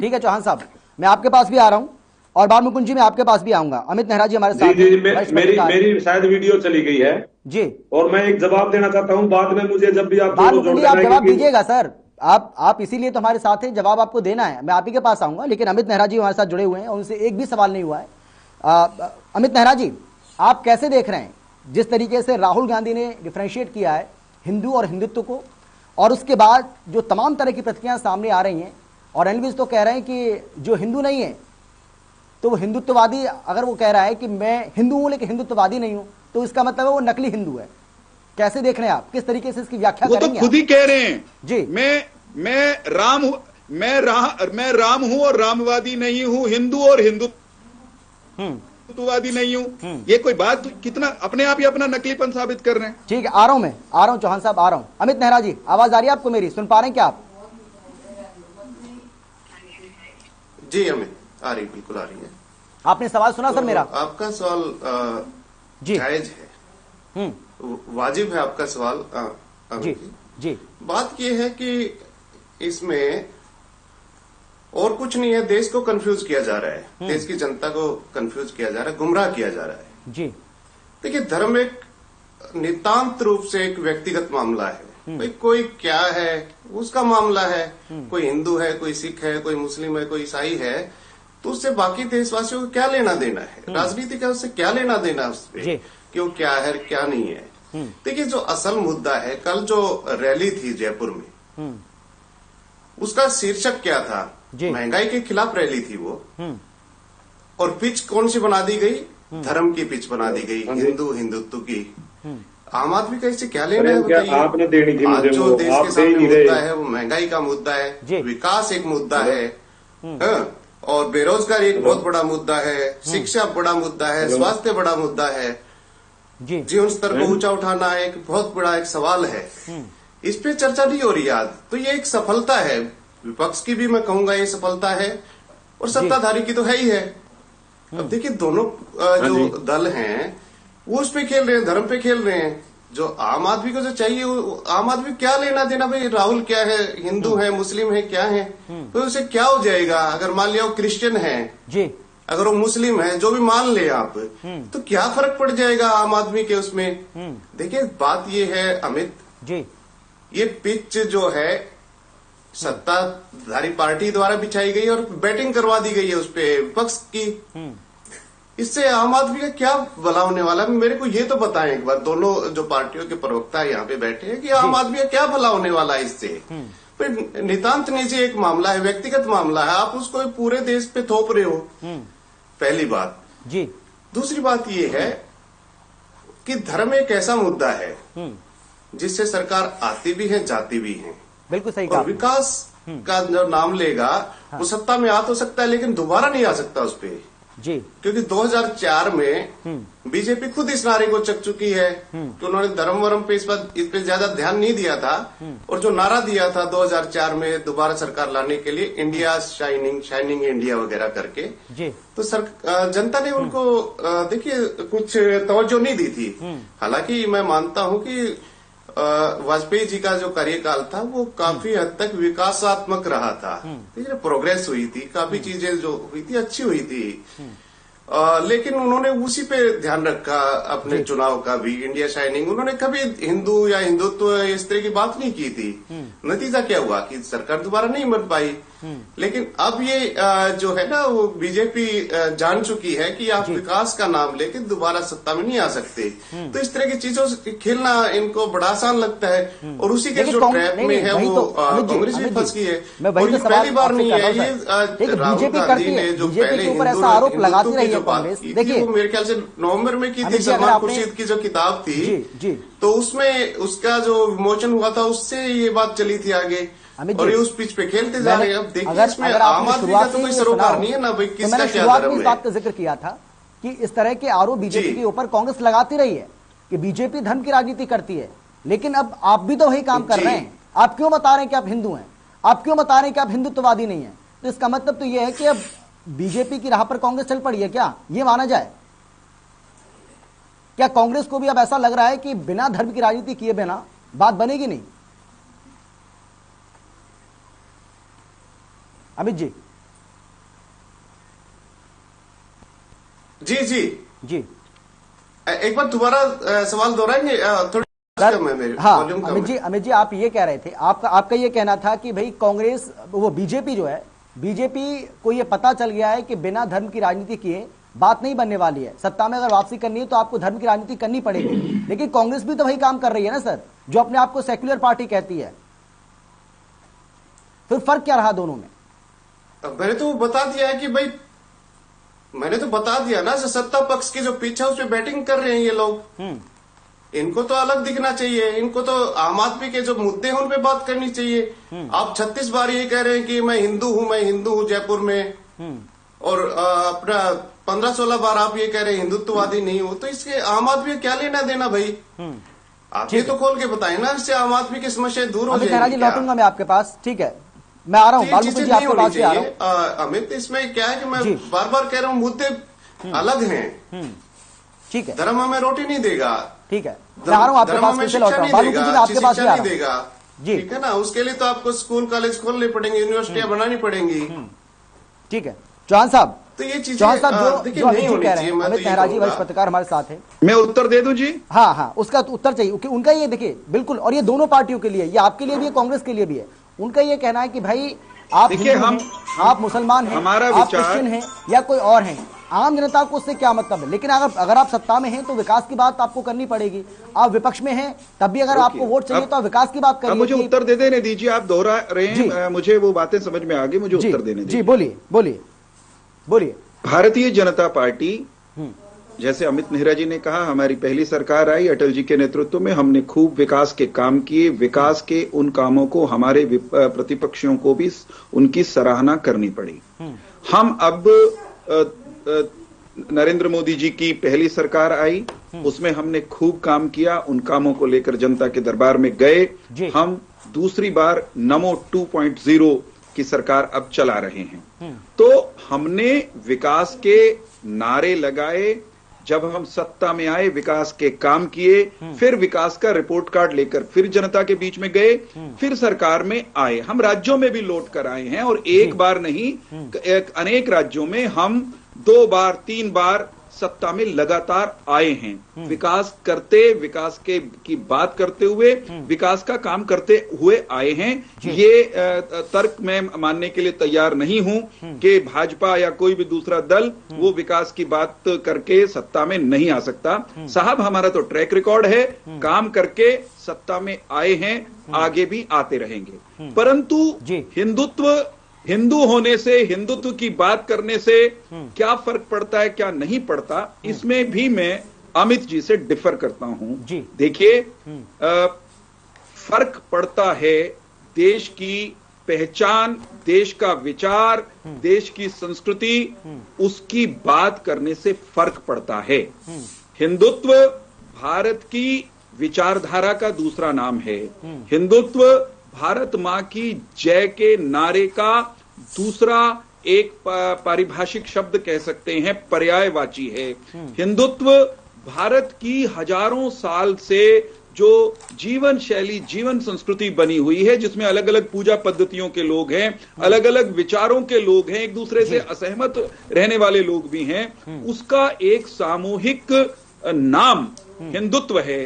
ठीक है चौहान साहब, मैं आपके पास भी आ रहा हूं और बाल मुकुंद जी मैं आपके पास भी आऊंगा। अमित नेहरा जी हमारे साथ जी, मेरी शायद वीडियो चली गई है जी, और मैं एक जवाब देना चाहता हूं। बाद में मुझे जब भी आप जवाब दीजिएगा सर, आप इसीलिए तो हमारे साथ हैं, जवाब आपको देना है। मैं आप ही के पास आऊंगा, लेकिन अमित नेहरा जी हमारे साथ जुड़े हुए हैं, उनसे एक भी सवाल नहीं हुआ है। अमित नेहरा जी, आप कैसे देख रहे हैं जिस तरीके से राहुल गांधी ने डिफरेंशिएट किया है हिंदू और हिंदुत्व को, और उसके बाद जो तमाम तरह की प्रतिक्रियाएं सामने आ रही हैं, और एनालिस्ट तो कह रहे हैं कि जो हिंदू नहीं है तो वो हिंदुत्ववादी, अगर वो कह रहा है कि मैं हिंदू हूं लेकिन हिंदुत्ववादी नहीं हूं, तो इसका मतलब है वो नकली हिंदू है। कैसे देख रहे हैं आप, किस तरीके से इसकी व्याख्या करेंगे? वो तो खुद ही कह रहे हैं जी, मैं राम हूं और रामवादी नहीं हूं, हिंदू और हिंदुत्ववादी नहीं हूं। ये कोई बात? कितना अपने आप ही अपना नकलीपन साबित कर रहे हैं। ठीक है, आ रहा हूं चौहान साहब, आ रहा हूं। अमित नेहरा जी, आवाज आ रही है आपको मेरी? सुन पा रहे हैं क्या आप? जी अमित, आ रही, बिल्कुल आ रही है। आपने सवाल सुना सर मेरा? आपका सवाल जायज है, वाजिब है आपका सवाल। जी, बात यह है कि इसमें और कुछ नहीं है, देश को कंफ्यूज किया जा रहा है, देश की जनता को कंफ्यूज किया जा रहा है, गुमराह किया जा रहा है। जी, देखिए, धर्म एक नितांत रूप से एक व्यक्तिगत मामला है। भाई कोई क्या है उसका मामला है, कोई हिंदू है, कोई सिख है, कोई मुस्लिम है, कोई ईसाई है, तो उससे बाकी देशवासियों को क्या लेना देना है? राजनीति का उससे क्या लेना देना उससे कि वो क्या है क्या नहीं है? देखिए, जो असल मुद्दा है, कल जो रैली थी जयपुर में, उसका शीर्षक क्या था? महंगाई के खिलाफ रैली थी वो, और पिच कौन सी बना दी गई? धर्म की पिच बना दी गई, हिंदू हिंदुत्व की। आम आदमी का इससे क्या लेना है बताइए? आपने देनी थी मुझे, जो देश के सामने मुद्दा है वो महंगाई का मुद्दा है, विकास एक मुद्दा है, और बेरोजगारी एक बहुत बड़ा मुद्दा है, शिक्षा बड़ा मुद्दा है, स्वास्थ्य बड़ा मुद्दा है, जीवन स्तर को ऊंचा उठाना एक बहुत बड़ा एक सवाल है। इस पे चर्चा नहीं हो रही आज, तो ये एक सफलता है, विपक्ष की भी मैं कहूंगा ये सफलता है, और सत्ताधारी की तो है ही है। अब देखिए दोनों जो दल हैं वो उस पे खेल रहे हैं, धर्म पे खेल रहे हैं। जो आम आदमी को जो चाहिए वो आम आदमी क्या लेना देना भाई, राहुल क्या है, हिंदू है, मुस्लिम है, क्या है, तो उसे क्या हो जाएगा। अगर मान लिया वो क्रिश्चियन है जी, अगर वो मुस्लिम है, जो भी मान ले आप, तो क्या फर्क पड़ जाएगा आम आदमी के उसमें। देखिए बात ये है अमित जी, ये पिच जो है सत्ताधारी पार्टी द्वारा बिछाई गई और बैटिंग करवा दी गई है उस पे विपक्ष की। इससे आम आदमी का क्या भला होने वाला है, मेरे को ये तो बताएं एक बार, दोनों जो पार्टियों के प्रवक्ता यहाँ पे बैठे हैं, कि आम आदमी का क्या भला होने वाला है इससे। फिर नितांत निजी एक मामला है, व्यक्तिगत मामला है, आप उसको पूरे देश पे थोप रहे हो, पहली बात जी। दूसरी बात ये है कि धर्म एक ऐसा मुद्दा है जिससे सरकार आती भी है जाती भी है, बिल्कुल सही कहा। विकास का जो नाम लेगा वो सत्ता में आ तो सकता है लेकिन दोबारा नहीं आ सकता उस पे जी, क्योंकि 2004 में बीजेपी खुद इस नारे को चक चुकी है कि उन्होंने धर्म वर्म पे इस पे ज्यादा ध्यान नहीं दिया था, और जो नारा दिया था 2004 में दोबारा सरकार लाने के लिए, इंडिया शाइनिंग, शाइनिंग इंडिया वगैरह करके जी, तो जनता ने उनको देखिए कुछ तवज्जो नहीं दी थी। हालांकि मैं मानता हूं कि वाजपेयी जी का जो कार्यकाल था वो काफी हद तक विकासात्मक रहा था, प्रोग्रेस हुई थी, काफी चीजें जो हुई थी अच्छी हुई थी, लेकिन उन्होंने उसी पे ध्यान रखा अपने चुनाव का भी, इंडिया शाइनिंग। उन्होंने कभी हिंदू या हिंदुत्व इस तरह की बात नहीं की थी। नतीजा क्या हुआ कि सरकार दोबारा नहीं बन पाई। लेकिन अब ये जो है ना वो बीजेपी जान चुकी है कि आप विकास का नाम लेके दोबारा सत्ता में नहीं आ सकते, तो इस तरह की चीजों से खेलना इनको बड़ा आसान लगता है, और उसी के जो ट्रैप में है वो कांग्रेस भी फंस गई है। और ये पहली बार नहीं है, ये राहुल गांधी ने जो पहले आरोप लगाती रही है कांग्रेस, देखिए वो मेरे ख्याल से नवंबर में की थी, सलमान खुर्शीद की जो किताब थी, तो उसमें उसका जो विमोचन हुआ था उससे ये बात चली थी आगे, और ये उस पिच पे खेलते जा रहे हैं। अब देखिए इसमें आम आदमी का तो कोई सरोकार नहीं है ना भाई, किसका क्या धर्म है। इस बात का जिक्र किया था कि इस तरह के आरोप बीजेपी के ऊपर कांग्रेस लगाती रही है कि बीजेपी धर्म की राजनीति करती है, लेकिन अब आप भी तो वही काम कर रहे हैं। आप क्यों बता रहे हैं कि आप हिंदू हैं, आप क्यों बता रहे हैं कि आप हिंदुत्ववादी नहीं है, तो इसका मतलब तो यह है कि अब बीजेपी की राह पर कांग्रेस चल पड़ी है, क्या ये माना जाए? क्या कांग्रेस को भी अब ऐसा लग रहा है कि बिना धर्म की राजनीति किए बिना बात बनेगी नहीं? अमित जी जी जी जी एक बार दोबारा सवाल दोहराएंगे, थोड़ी कम है मेरे। हाँ अमित जी आप ये कह रहे थे, आपका ये कहना था कि भाई कांग्रेस वो बीजेपी जो है, बीजेपी को ये पता चल गया है कि बिना धर्म की राजनीति किए बात नहीं बनने वाली है, सत्ता में अगर वापसी करनी है तो आपको धर्म की राजनीति करनी पड़ेगी। लेकिन कांग्रेस भी तो वही काम कर रही है ना सर, जो अपने आप को सेक्युलर पार्टी कहती है, फिर फर्क क्या रहा दोनों में? मैंने तो बता दिया है कि भाई, मैंने तो बता दिया ना, सत्ता पक्ष की जो पीछे उस पे बैटिंग कर रहे हैं ये लोग, इनको तो अलग दिखना चाहिए, इनको तो आम आदमी के जो मुद्दे हैं उन पे बात करनी चाहिए। आप 36 बार ये कह रहे हैं कि मैं हिंदू हूं जयपुर में, और अपना 15-16 बार आप ये कह रहे हैं हिंदुत्ववादी नहीं हो, तो इसके आम आदमी क्या लेना देना भाई? आप ये तो खोल के बताएं ना, इससे आम आदमी की समस्या दूर हो जाएगी। लौटूंगा मैं आपके पास, ठीक है, मैं आ रहा हूँ जी, आपके पास भी आ रहा हूँ। अमित इसमें क्या है कि मैं बार बार कह रहा हूँ मुद्दे अलग हैं, ठीक है, धर्म हमें रोटी नहीं देगा, ठीक है, मैं आ रहा हूँ आपके पास, फिर से लौट रहा हूँ, आपके पास नहीं देगा जी, ठीक है ना, उसके लिए तो आपको स्कूल कॉलेज खोलने पड़ेंगे, यूनिवर्सिटियां बनानी पड़ेंगी, ठीक है। चौहान साहब, तो ये चीजें चौहान साहब जो अमित जी कह रहे हैं, अमित मेहरा जी वरिष्ठ पत्रकार हमारे साथ है, मैं उत्तर दे दूं जी? हाँ उसका उत्तर चाहिए, उनका ये देखिए बिल्कुल, और ये दोनों पार्टियों के लिए, ये आपके लिए भी है, कांग्रेस के लिए भी है। उनका ये कहना है कि भाई आप आप मुसलमान हैं, आप क्रिश्चियन हैं या कोई और हैं, आम जनता को उससे क्या मतलब है, लेकिन अगर आप सत्ता में हैं तो विकास की बात आपको करनी पड़ेगी, आप विपक्ष में हैं तब भी अगर आपको वोट चाहिए तो आप विकास की बात करिए। मुझे उत्तर दे देने दीजिए, आप दोहरा रहे हैं, मुझे वो बातें समझ में आ गई, मुझे उत्तर देने दीजिए। जी बोलिए। भारतीय जनता पार्टी, जैसे अमित नेहरा जी ने कहा, हमारी पहली सरकार आई अटल जी के नेतृत्व में, हमने खूब विकास के काम किए, विकास के उन कामों को हमारे प्रतिपक्षियों को भी उनकी सराहना करनी पड़ी। हम अब नरेंद्र मोदी जी की पहली सरकार आई, उसमें हमने खूब काम किया, उन कामों को लेकर जनता के दरबार में गए। हम दूसरी बार नमो 2.0 की सरकार अब चला रहे हैं। तो हमने विकास के नारे लगाए, जब हम सत्ता में आए विकास के काम किए, फिर विकास का रिपोर्ट कार्ड लेकर फिर जनता के बीच में गए, फिर सरकार में आए। हम राज्यों में भी लौट कर आए हैं और एक बार नहीं, अनेक राज्यों में हम 2 बार 3 बार सत्ता में लगातार आए हैं। विकास करते, विकास की बात करते हुए, विकास का काम करते हुए आए हैं। ये तर्क मैं मानने के लिए तैयार नहीं हूं कि भाजपा या कोई भी दूसरा दल वो विकास की बात करके सत्ता में नहीं आ सकता। साहब, हमारा तो ट्रैक रिकॉर्ड है, काम करके सत्ता में आए हैं, आगे भी आते रहेंगे। परंतु हिंदू होने से, हिंदुत्व की बात करने से क्या फर्क पड़ता है, क्या नहीं पड़ता, इसमें भी मैं अमित जी से डिफर करता हूं। देखिए, फर्क पड़ता है देश की पहचान, देश का विचार, देश की संस्कृति, उसकी बात करने से फर्क पड़ता है। हिंदुत्व भारत की विचारधारा का दूसरा नाम है। हिंदुत्व भारत मां की जय के नारे का दूसरा एक पारिभाषिक शब्द कह सकते हैं, पर्यायवाची है। हिंदुत्व भारत की हजारों साल से जो जीवन शैली, जीवन संस्कृति बनी हुई है, जिसमें अलग अलग पूजा पद्धतियों के लोग हैं, अलग अलग विचारों के लोग हैं, एक दूसरे से असहमत रहने वाले लोग भी हैं, उसका एक सामूहिक नाम हिंदुत्व है।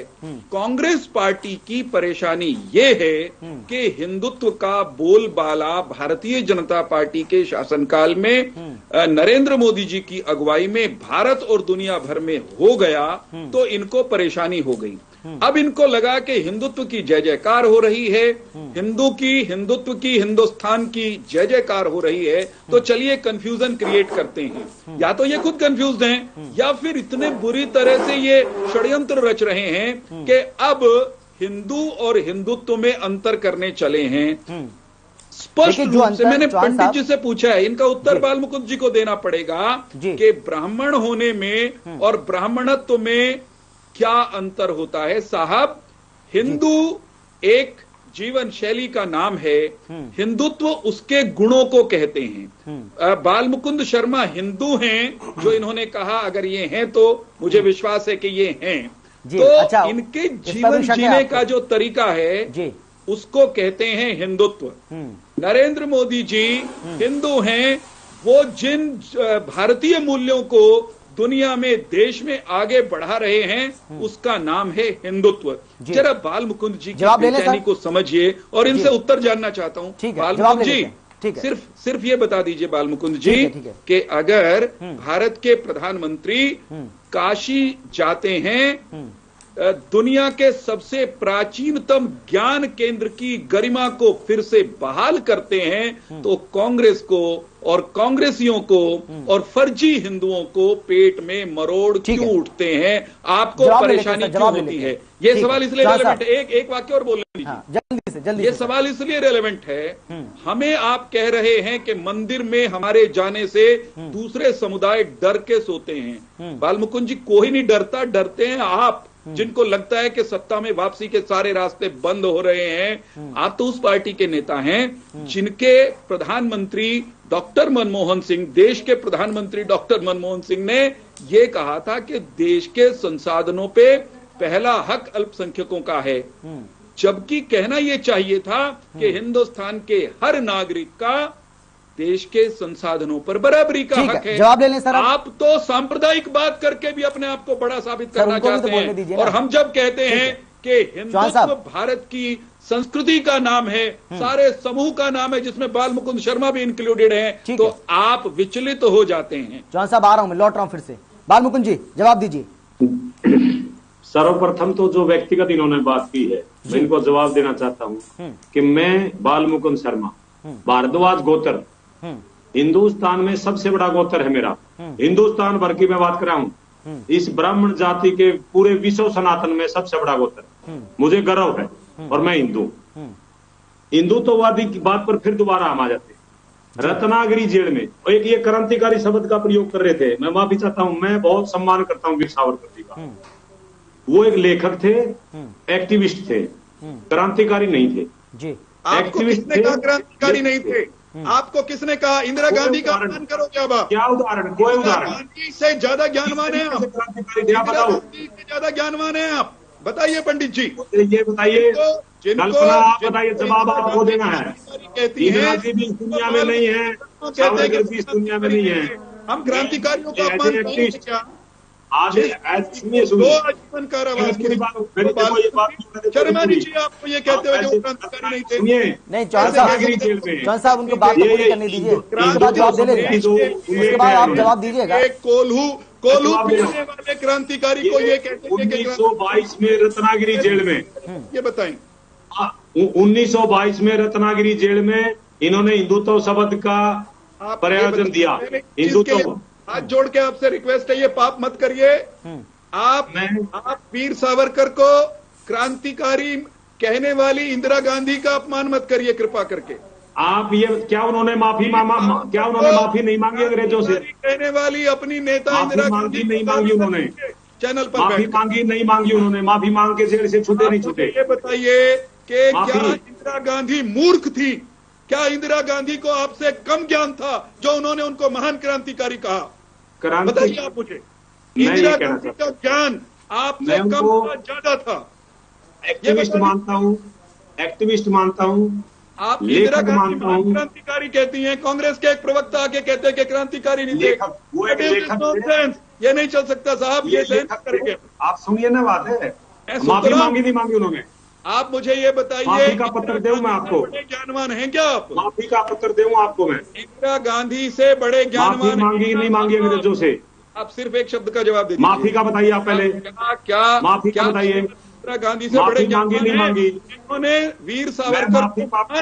कांग्रेस पार्टी की परेशानी यह है कि हिंदुत्व का बोलबाला भारतीय जनता पार्टी के शासनकाल में नरेंद्र मोदी जी की अगुवाई में भारत और दुनिया भर में हो गया, तो इनको परेशानी हो गई। अब इनको लगा कि हिंदुत्व की जय जयकार हो रही है, हिंदुत्व की, हिंदुस्तान की जय जयकार हो रही है, तो चलिए कंफ्यूजन क्रिएट करते हैं। या तो ये खुद कंफ्यूज्ड हैं, या फिर इतने बुरी तरह से ये षड्यंत्र रच रहे हैं कि अब हिंदू और हिंदुत्व में अंतर करने चले हैं। स्पष्ट रूप से मैंने पंडित जी से पूछा है, इनका उत्तर बाल मुकुंद जी को देना पड़ेगा कि ब्राह्मण होने में और ब्राह्मणत्व में क्या अंतर होता है। साहब, हिंदू एक जीवन शैली का नाम है, हिंदुत्व उसके गुणों को कहते हैं। बाल मुकुंद शर्मा हिंदू हैं, जो इन्होंने कहा, अगर ये हैं तो मुझे विश्वास है कि ये हैं। तो अच्छा, इनके जीवन जीने का जो तरीका है उसको कहते हैं हिंदुत्व। नरेंद्र मोदी जी हिंदू हैं, वो जिन भारतीय मूल्यों को दुनिया में, देश में आगे बढ़ा रहे हैं, उसका नाम है हिंदुत्व। जरा बाल मुकुंद जी की बेचैनी को समझिए और इनसे उत्तर जानना चाहता हूं। बाल मुकुंद जी, सिर्फ ये बता दीजिए बाल मुकुंद जी कि अगर भारत के प्रधानमंत्री काशी जाते हैं, दुनिया के सबसे प्राचीनतम ज्ञान केंद्र की गरिमा को फिर से बहाल करते हैं, तो कांग्रेस को और कांग्रेसियों को और फर्जी हिंदुओं को पेट में मरोड़ क्यों उठते हैं? आपको परेशानी क्यों होती है? ये सवाल इसलिए रेलेवेंट है। एक वाक्य और बोल लीजिए। जल्दी ये सवाल इसलिए रेलेवेंट है, हमें आप कह रहे हैं कि मंदिर में हमारे जाने से दूसरे समुदाय डर के सोते हैं। बाल मुकुंद जी, कोई नहीं डरता, डरते हैं आप, जिनको लगता है कि सत्ता में वापसी के सारे रास्ते बंद हो रहे हैं। आप तो उस पार्टी के नेता हैं जिनके प्रधानमंत्री डॉक्टर मनमोहन सिंह, देश के प्रधानमंत्री डॉक्टर मनमोहन सिंह ने यह कहा था कि देश के संसाधनों पे पहला हक अल्पसंख्यकों का है, जबकि कहना यह चाहिए था कि हिंदुस्तान के हर नागरिक का देश के संसाधनों पर बराबरी का हक है। जवाब ले लें सर। आप तो सांप्रदायिक बात करके भी अपने आप को बड़ा साबित करना चाहते हैं, और हम जब कहते हैं कि हिंदुत्व भारत की संस्कृति का नाम है, सारे समूह का नाम है, जिसमें बाल मुकुंद शर्मा भी इंक्लूडेड हैं, तो आप विचलित हो जाते हैं। चौहान साहब, आ रहा हूं मैं, लौट रहा हूं फिर से। बाल मुकुंद जी, जवाब दीजिए। सर्वप्रथम तो जो व्यक्तिगत इन्होंने बात की है, मैं इनको जवाब देना चाहता हूं कि मैं बाल मुकुंद शर्मा भारद्वाज गोत्र, हिंदुस्तान में सबसे बड़ा गोत्र है मेरा। हिंदुस्तान भर की मैं बात कर रहा हूं, इस ब्राह्मण जाति के पूरे विश्व सनातन में सबसे बड़ा गोत्र, मुझे गर्व है, और मैं हिंदुत्ववादी की बात पर फिर दोबारा हम आ जाते हैं। रत्नागिरी जेल में एक ये क्रांतिकारी शब्द का प्रयोग कर रहे थे, मैं माफी चाहता हूं, मैं बहुत सम्मान करता हूं वीर सावरकर जी का। वो एक लेखक थे, एक्टिविस्ट थे, क्रांतिकारी नहीं थे। एक्टिविस्ट थे, क्रांतिकारी नहीं थे। आपको किसने कहा इंदिरा गांधी का अपमान करोगे? अब आप क्या उदाहरण, कोई उदाहरण? गांधी से ज्यादा ज्ञानवान है आप, इंदिरा बताओ, गांधी से ज्यादा ज्ञानवान है आप। बताइए पंडित जी, ये बताइए, कल्पना आप बताइए, जवाब आपको देना है। कहती इंदिरा है जी भी इस दुनिया में नहीं है, सावरकर भी इस दुनिया में नहीं है। हम क्रांतिकारियों का अपमान करेंगे क्या? आज सुनिए दो आजीवन कारावास की शर्मा जी, आपको ये कहते हुए कि वो क्रांतिकारी नहीं थे। सुनिए, नहीं चौहान साहब उनको बात पूरी करने दीजिए, उसके बाद जवाब दे लेंगे, उसके बाद आप जवाब दीजिएगा। कोल्हू पीने वाले क्रांतिकारी को ये कहते हैं कि 1922 में रत्नागिरी जेल में, ये बताएं, 1922 में रत्नागिरी जेल में इन्होंने हिंदुत्व शब्द का प्रयोजन दिया। हिंदुत्व, हाथ जोड़ के आपसे रिक्वेस्ट है, ये पाप मत करिए। आप वीर सावरकर को क्रांतिकारी कहने वाली इंदिरा गांधी का अपमान मत करिए कृपा करके। आप ये क्या उन्होंने माफी नहीं मांगी अंग्रेजों से? कहने वाली अपनी नेता इंदिरा गांधी नहीं मांगी उन्होंने, चैनल पर नहीं मांगी उन्होंने, माफी मांग के जेल से छूटे नहीं छूटे। ये बताइए कि क्या इंदिरा गांधी मूर्ख थी? क्या इंदिरा गांधी को आपसे कम ज्ञान था जो उन्होंने उनको महान क्रांतिकारी कहा? बताइए आप मुझे, इंदिरा गांधी का ज्ञान आपसे कम था, ज्यादा था? एक्टिविस्ट मानता हूँ, आप इंदिरा गांधी महान क्रांतिकारी कहती हैं, कांग्रेस के एक प्रवक्ता आके कहते हैं कि क्रांतिकारी नहीं थे। ये नहीं चल सकता साहब, ये करेंगे। आप सुनिए ना, बात है, माफी मांगी नहीं मांगी उन्होंने। आप मुझे ये बताइए, माफी का पत्र दूं मैं आपको? ज्ञानवान हैं क्या आप? माफी का पत्र दूं आपको मैं? इंदिरा गांधी से बड़े ज्ञानवान नहीं मांगी अंग्रेजों से। आप सिर्फ एक शब्द का जवाब दीजिए। माफी का बताइए आप पहले, क्या माफी का बताइए। इंदिरा गांधी से बड़े नहीं मांगी उन्होंने वीर सावरकर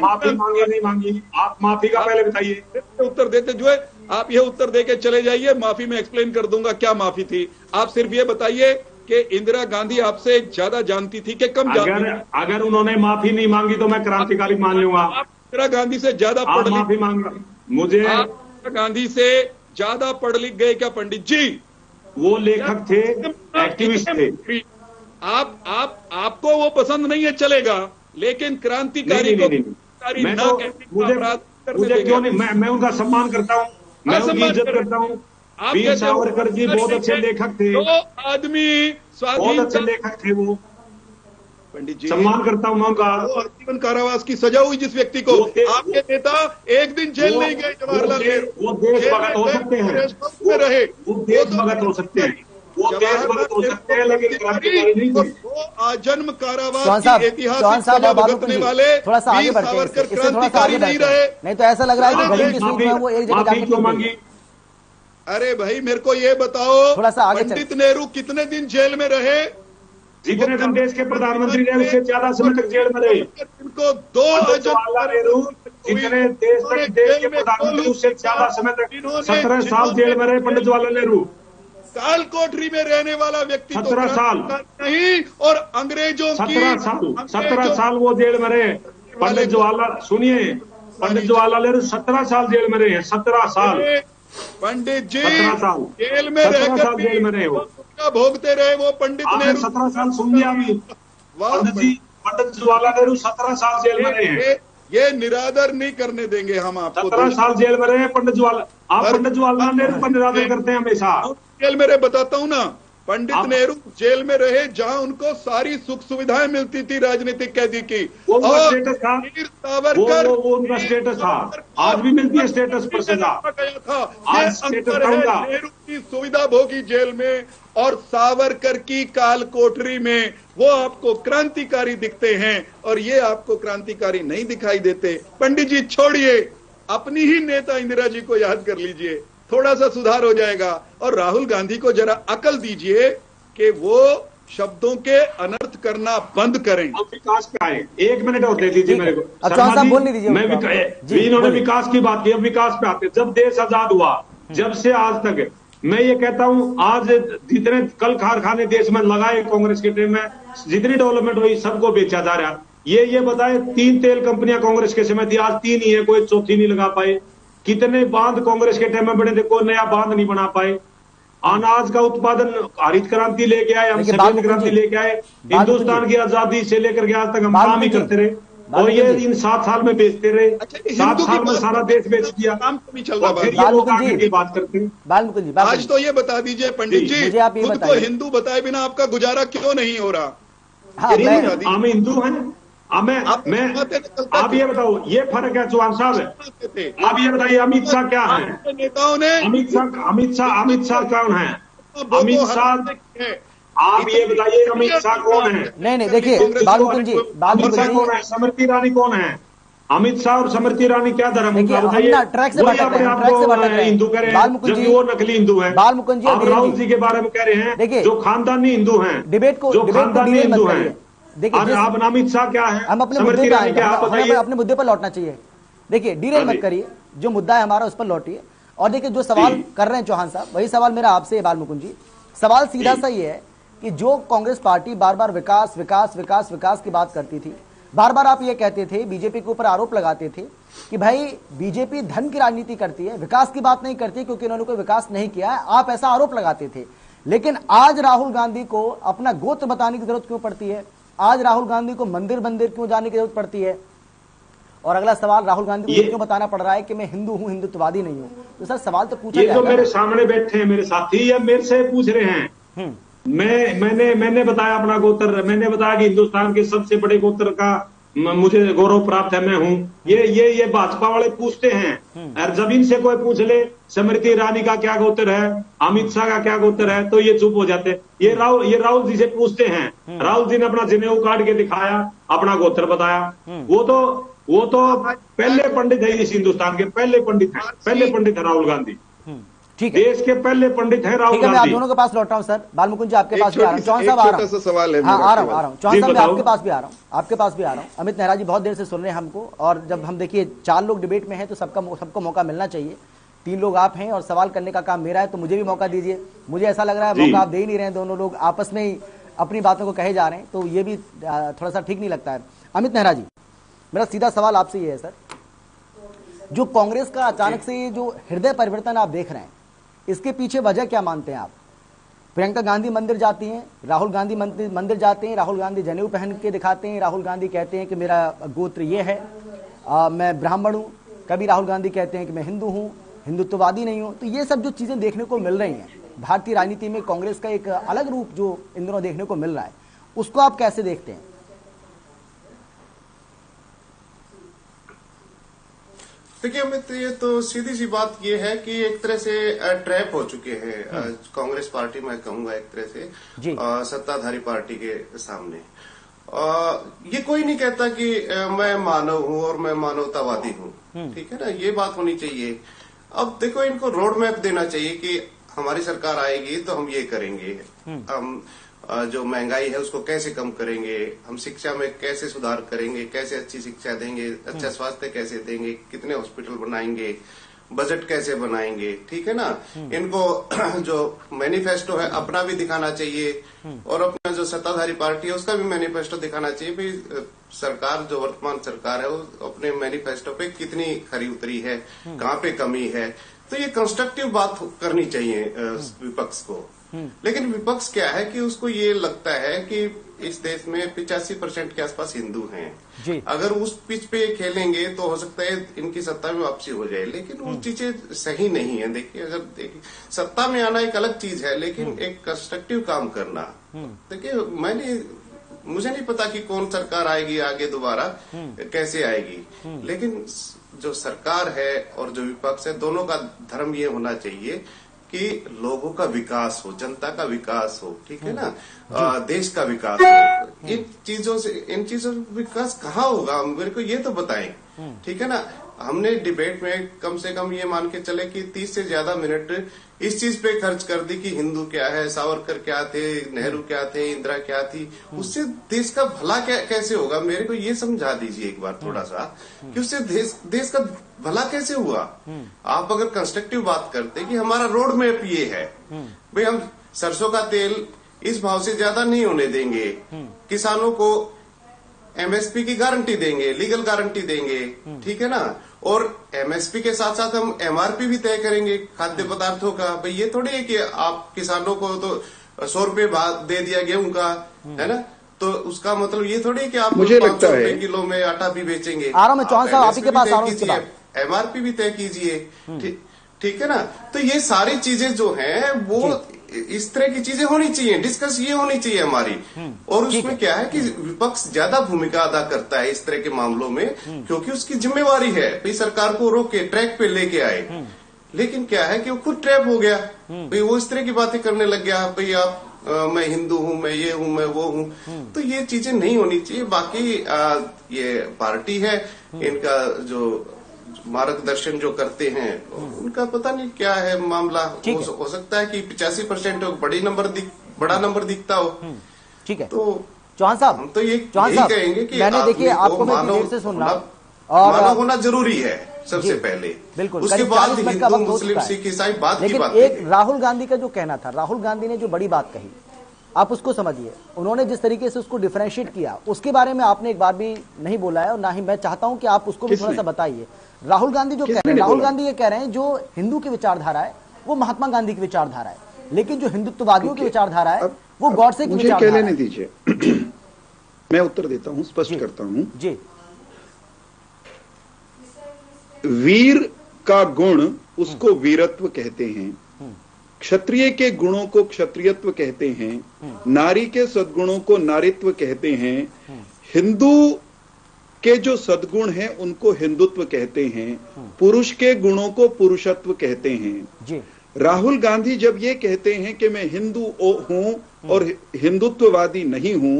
माफी मांगी नहीं मांगी? आप माफी का पहले बताइए। उत्तर देते जो है आप ये उत्तर देके चले जाइए, माफी में एक्सप्लेन कर दूंगा क्या माफी थी। आप सिर्फ ये बताइए कि इंदिरा गांधी आपसे ज्यादा जानती थी कि कम जानती थी? अगर उन्होंने माफी नहीं मांगी तो मैं क्रांतिकारी मान लूंगा। आप इंदिरा गांधी से ज्यादा पढ़ माफी मांगा मुझे? इंदिरा गांधी से ज्यादा पढ़ लिख गए क्या पंडित जी? वो लेखक थे, एक्टिविस्ट थे। आपको वो पसंद नहीं है, चलेगा, लेकिन क्रांतिकारी को मुझे क्यों नहीं? मैं उनका सम्मान करता हूँ, मैं उनकी इज्जत करता हूँ। वीर सावरकर जी बहुत अच्छे लेखक थे, आदमी बहुत अच्छे लेखक थे वो, पंडित जी सम्मान करता हूँ मैं उनका। आजीवन कारावास की सजा हुई जिस व्यक्ति को, आपके नेता एक दिन जेल नहीं गए जवाहरलाल नेहरू। वो देशभक्त हो सकते हैं, वो देशभक्त हो सकते हैं, वो देशभक्त हो सकते हैं, लेकिन क्रांतिकारी नहीं थे। आजन्म कारावास की ऐतिहासिक सजा भुगतने वाले थोड़ा सा आगे सावरकर क्रांतिकारी नहीं रहे। नहीं तो ऐसा लग रहा है कि गली की सूट में वो एक जगह जाके क्यों मांगी? अरे भाई मेरे को ये बताओ, थोड़ा सा आगे पंडित नेहरू कितने दिन जेल में रहे? जितने दिन देश के प्रधानमंत्री रहे उससे ज्यादा समय तक जेल में रहे। इनको 2 जवाहरलाल नेहरू जितने देश के प्रधानमंत्री उससे ज्यादा समय तक 17 साल जेल में रहे पंडित जवाहरलाल नेहरू। काल कोठरी में रहने वाला व्यक्ति 17 साल नहीं, और अंग्रेजों की 17 साल वो जेल में रहे। पंडित जवाहरलाल, सुनिए, पंडित जवाहरलाल नेहरू 17 साल जेल में रहे हैं, 17 साल। पंडित जी 17 साल जेल में रहकर जेल में रहे, वो भोगते रहे वो पंडित नेहरू। 17 साल सुन लिया अभी पंडित जी, पंडित जवाहरलाल नेहरू 17 साल जेल में रहे हैं। ये निरादर नहीं करने देंगे हम आपको। 17 साल जेल में रहे पंडित जवाहरलाल। आप पंडित जवाहरलाल नेहरू पर निरादर करते हैं हमेशा। जेल में रहे, बताता हूँ ना, पंडित नेहरू जेल में रहे जहां उनको सारी सुख सुविधाएं मिलती थी राजनीतिक कैदी की। वो स्टेटस था, वीर सावरकर वो उनका स्टेटस था, आज भी मिलती है स्टेटस पर सजा। गया था आज स्टेटस था। नेहरू की सुविधा भोगी जेल में और सावरकर की काल कोठरी में। वो आपको क्रांतिकारी दिखते हैं और ये आपको क्रांतिकारी नहीं दिखाई देते। पंडित जी छोड़िए, अपनी ही नेता इंदिरा जी को याद कर लीजिए, थोड़ा सा सुधार हो जाएगा। और राहुल गांधी को जरा अकल दीजिए कि वो शब्दों के अनर्थ करना बंद करें। अब विकास पे आए, 1 मिनट और दे दीजिए मेरे को। बोलने दीजिए। इन्होंने विकास की बात की, अब विकास पे आते। जब देश आजाद हुआ, जब से आज तक, मैं ये कहता हूं, आज जितने कल कारखाने देश में लगाए कांग्रेस के टाइम में, जितनी डेवलपमेंट हुई सबको बेचा जा रहा। ये बताए 3 तेल कंपनियां कांग्रेस के समय थी, आज 3 ही है, कोई चौथी नहीं लगा पाए। कितने बांध कांग्रेस के टाइम में बने थे, कोई नया बांध नहीं बना पाए। अनाज का उत्पादन हरित क्रांति लेके आए, हम सफेद क्रांति लेके आए, हिंदुस्तान की आजादी से लेकर के आज तक हम काम ही करते रहे। और ये इन 7 साल में बेचते रहे। अच्छा, 7 साल में सारा देश बेच दिया। काम तो नहीं चल रहा। फिर ये लोग आगे की बात करते हैं। बालमुकुंद जी, आज तो ये बता दीजिए पंडित जी, मुझे आप ये खुद को बताइए, हिंदू बताए बिना आपका गुजारा क्यों नहीं हो रहा? हाँ, हम हिंदू हैं। आप ये बताओ, ये फर्क है चौहान साहब। आप ये बताइए अमित शाह क्या है? नेताओं ने अमित शाह कौन है? अमित शाह, आप ये बताइए अमित शाह कौन है? नहीं देखिए बालमुकुंद जी, कौन है? स्मृति ईरानी कौन है? अमित शाह और स्मृति ईरानी क्या धर्म उनका बताइए? ट्रैक से भटक रहे हैं, हिंदू कह रहे हैं जबकि वो नकली हिंदू है। बालमुकुंद जी, आप राहुल जी के बारे में कह रहे हैं, देखिए जो खानदानी हिंदू हैं, डिबेट को खानदानी हिंदू हैं। देखिए आप अमित शाह क्या है? हम अपने मुद्दे पे अपने मुद्दे पर लौटना चाहिए। देखिए डीरेल मत करिए, जो मुद्दा है हमारा उस पर लौटिए। और देखिए जो सवाल कर रहे हैं चौहान साहब, वही सवाल मेरा आपसे है बालमुकुंद जी। सवाल सीधा सा ये है कि जो कांग्रेस पार्टी बार बार विकास विकास विकास विकास की बात करती थी, बार बार आप ये कहते थे, बीजेपी के ऊपर आरोप लगाते थे कि भाई बीजेपी धन की राजनीति करती है, विकास की बात नहीं करती क्योंकि उन्होंने कोई विकास नहीं किया है, आप ऐसा आरोप लगाते थे। लेकिन आज राहुल गांधी को अपना गोत्र बताने की जरूरत क्यों पड़ती है? आज राहुल गांधी को मंदिर मंदिर क्यों जाने की जरूरत पड़ती है? और अगला सवाल, राहुल गांधी को क्यों बताना पड़ रहा है कि मैं हिंदू हूं, हिंदुत्ववादी नहीं हूं? तो सर सवाल तो पूछा ये तो मेरे सामने बैठे हैं मेरे साथी, या मेरे से पूछ रहे हैं। मैंने बताया अपना गोत्र, मैंने बताया कि हिंदुस्तान के सबसे बड़े गोत्र का मुझे गौरव प्राप्त है, मैं हूं। ये भाजपा वाले पूछते हैं, और जब इनसे कोई पूछ ले स्मृति ईरानी का क्या गोत्र है, अमित शाह का क्या गोत्र है, तो ये चुप हो जाते। ये राहुल जी से पूछते हैं। राहुल जी ने अपना जनेऊ काट के दिखाया, अपना गोत्र बताया। वो तो पहले पंडित है इस हिंदुस्तान के, पहले पंडित है राहुल गांधी। ठीक है, देश के पहले पंडित है राहुल गांधी। मैं आप दोनों के पास लौट रहा हूं सर। बालमुकुंद जी आपके पास भी आ रहा हूं, चौहान साहब आ रहा हूं, सवाल है, हाँ आ रहा हूं, चौहान साहब आपके पास भी आ रहा हूं, अमित नेहरा जी बहुत देर से सुन रहे हैं हमको। और जब हम देखिए 4 लोग डिबेट में हैं तो सबको मौका मिलना चाहिए। 3 लोग आप हैं और सवाल करने का काम मेरा है, तो मुझे भी मौका दीजिए। मुझे ऐसा लग रहा है मौका आप दे ही नहीं रहे हैं, दोनों लोग आपस में ही अपनी बातों को कहे जा रहे हैं, तो ये भी थोड़ा सा ठीक नहीं लगता है। अमित नेहरा जी, मेरा सीधा सवाल आपसे ये है सर, जो कांग्रेस का अचानक से जो हृदय परिवर्तन आप देख रहे हैं, इसके पीछे वजह क्या मानते हैं आप? प्रियंका गांधी मंदिर जाती हैं, राहुल गांधी मंदिर जाते हैं, राहुल गांधी जनेऊ पहन के दिखाते हैं, राहुल गांधी कहते हैं कि मेरा गोत्र ये है, मैं ब्राह्मण हूं। कभी राहुल गांधी कहते हैं कि मैं हिंदू हूं, हिंदुत्ववादी नहीं हूं। तो ये सब जो चीजें देखने को मिल रही हैं भारतीय राजनीति में, कांग्रेस का एक अलग रूप जो इन दिनों देखने को मिल रहा है, उसको आप कैसे देखते हैं? देखिए अमित, ये तो सीधी सी बात ये है कि एक तरह से ट्रैप हो चुके हैं कांग्रेस पार्टी, मैं कहूंगा एक तरह से सत्ताधारी पार्टी के सामने। ये कोई नहीं कहता कि मैं मानव हूं और मैं मानवतावादी हूं, ठीक है ना, ये बात होनी चाहिए। अब देखो, इनको रोड मैप देना चाहिए कि हमारी सरकार आएगी तो हम ये करेंगे, हम जो महंगाई है उसको कैसे कम करेंगे, हम शिक्षा में कैसे सुधार करेंगे, कैसे अच्छी शिक्षा देंगे, अच्छा स्वास्थ्य कैसे देंगे, कितने हॉस्पिटल बनाएंगे, बजट कैसे बनाएंगे, ठीक है ना। इनको जो मैनिफेस्टो है अपना भी दिखाना चाहिए और अपना जो सत्ताधारी पार्टी है उसका भी मैनिफेस्टो दिखाना चाहिए। भाई सरकार, जो वर्तमान सरकार है, वो अपने मैनिफेस्टो पे कितनी खरी उतरी है, कहाँ पे कमी है। तो ये कंस्ट्रक्टिव बात करनी चाहिए विपक्ष को। लेकिन विपक्ष क्या है कि उसको ये लगता है कि इस देश में 85% के आसपास हिंदू हैं। अगर उस पिच पे खेलेंगे तो हो सकता है इनकी सत्ता में वापसी हो जाए, लेकिन वो चीजें सही नहीं है। देखिए, सत्ता में आना एक अलग चीज है, लेकिन एक कंस्ट्रक्टिव काम करना। देखिए, मुझे नहीं पता कि कौन सरकार आएगी आगे दोबारा, कैसे आएगी, लेकिन जो सरकार है और जो विपक्ष है, दोनों का धर्म ये होना चाहिए कि लोगों का विकास हो, जनता का विकास हो, ठीक है ना, देश का विकास हो। इन चीजों से विकास कहाँ होगा, मेरे को ये तो बताएं, ठीक है ना। हमने डिबेट में कम से कम ये मान के चले कि 30 से ज्यादा मिनट इस चीज पे खर्च कर दी कि हिंदू क्या है, सावरकर क्या थे, नेहरू क्या थे, इंदिरा क्या थी। उससे देश का भला कैसे होगा, मेरे को ये समझा दीजिए एक बार थोड़ा सा कि उससे देश का भला कैसे हुआ। आप अगर कंस्ट्रक्टिव बात करते कि हमारा रोड मैप ये है, भाई हम सरसों का तेल इस भाव से ज्यादा नहीं होने देंगे, किसानों को एमएसपी की गारंटी देंगे, लीगल गारंटी देंगे, ठीक है ना, और एमएसपी के साथ साथ हम एमआरपी भी तय करेंगे खाद्य पदार्थों का। भाई ये थोड़ी है कि आप किसानों को तो 100 रुपए दे दिया गेहूं का, है ना, तो उसका मतलब ये थोड़ी है कि आप मुझे 500 लगता है रुपए किलो में आटा भी बेचेंगे। आ रहा हूं मैं चौहान साहब, आप ही के पास आ रहा हूं। MRP भी तय कीजिए, ठीक है ना। तो ये सारी चीजें जो हैं वो इस तरह की चीजें होनी चाहिए, डिस्कस ये होनी चाहिए हमारी। और उसमें क्या है कि विपक्ष ज्यादा भूमिका अदा करता है इस तरह के मामलों में, क्योंकि उसकी जिम्मेवारी है भाई सरकार को रोके, ट्रैक पे लेके आए। लेकिन क्या है कि वो खुद ट्रैप हो गया भाई, वो इस तरह की बातें करने लग गया भाई आप मैं हिंदू हूं, मैं ये हूं, मैं वो हूं। तो ये चीजें नहीं होनी चाहिए। बाकी ये पार्टी है, इनका जो मार्गदर्शन जो करते हैं उनका पता नहीं क्या है मामला। हो सकता है कि 85% बड़ा नंबर दिखता हो। ठीक है, तो चौहान साहब, हम तो ये चौहान साहब कहेंगे कि मैंने देखिए आपको मैं देर से सुन रहा हूं और मानव होना जरूरी है सबसे पहले, बिल्कुल। उसके बाद हिंदू मुस्लिम सिख ईसाई बात की बात। एक राहुल गांधी का जो कहना था, राहुल गांधी ने जो बड़ी बात कही, आप उसको समझिए। उन्होंने जिस तरीके से उसको डिफरेंशिएट किया उसके बारे में आपने एक बार भी नहीं बोला है, और ना ही मैं चाहता हूं कि आप उसको भी थोड़ा सा बताइए। राहुल गांधी जो कह रहे हैं, राहुल गांधी ये कह रहे हैं जो हिंदू की विचारधारा है वो महात्मा गांधी की विचारधारा है, लेकिन जो हिंदुत्ववादियों की विचारधारा है वो गॉडसे की विचारधारा है। मुझे कहने दीजिए, मैं उत्तर देता हूं, स्पष्ट करता हूं जी। वीर का गुण उसको वीरत्व कहते हैं, क्षत्रिय के गुणों को क्षत्रियत्व कहते हैं, नारी के सद्गुणों को नारीत्व कहते हैं, हिंदू के जो सद्गुण हैं उनको हिंदुत्व कहते हैं, पुरुष के गुणों को पुरुषत्व कहते हैं जी। राहुल गांधी जब ये कहते हैं कि मैं हिंदू हूं और हिंदुत्ववादी नहीं हूं,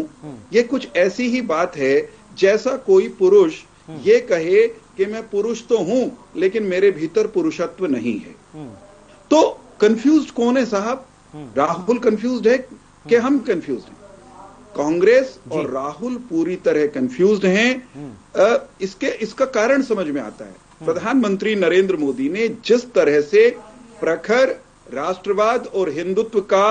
ये कुछ ऐसी ही बात है जैसा कोई पुरुष ये कहे कि मैं पुरुष तो हूं लेकिन मेरे भीतर पुरुषत्व नहीं है। तो कंफ्यूज्ड कौन है साहब? राहुल कंफ्यूज्ड है कि हम कंफ्यूज्ड हैं? कांग्रेस और राहुल पूरी तरह कंफ्यूज्ड हैं। इसका कारण समझ में आता है। प्रधानमंत्री नरेंद्र मोदी ने जिस तरह से प्रखर राष्ट्रवाद और हिंदुत्व का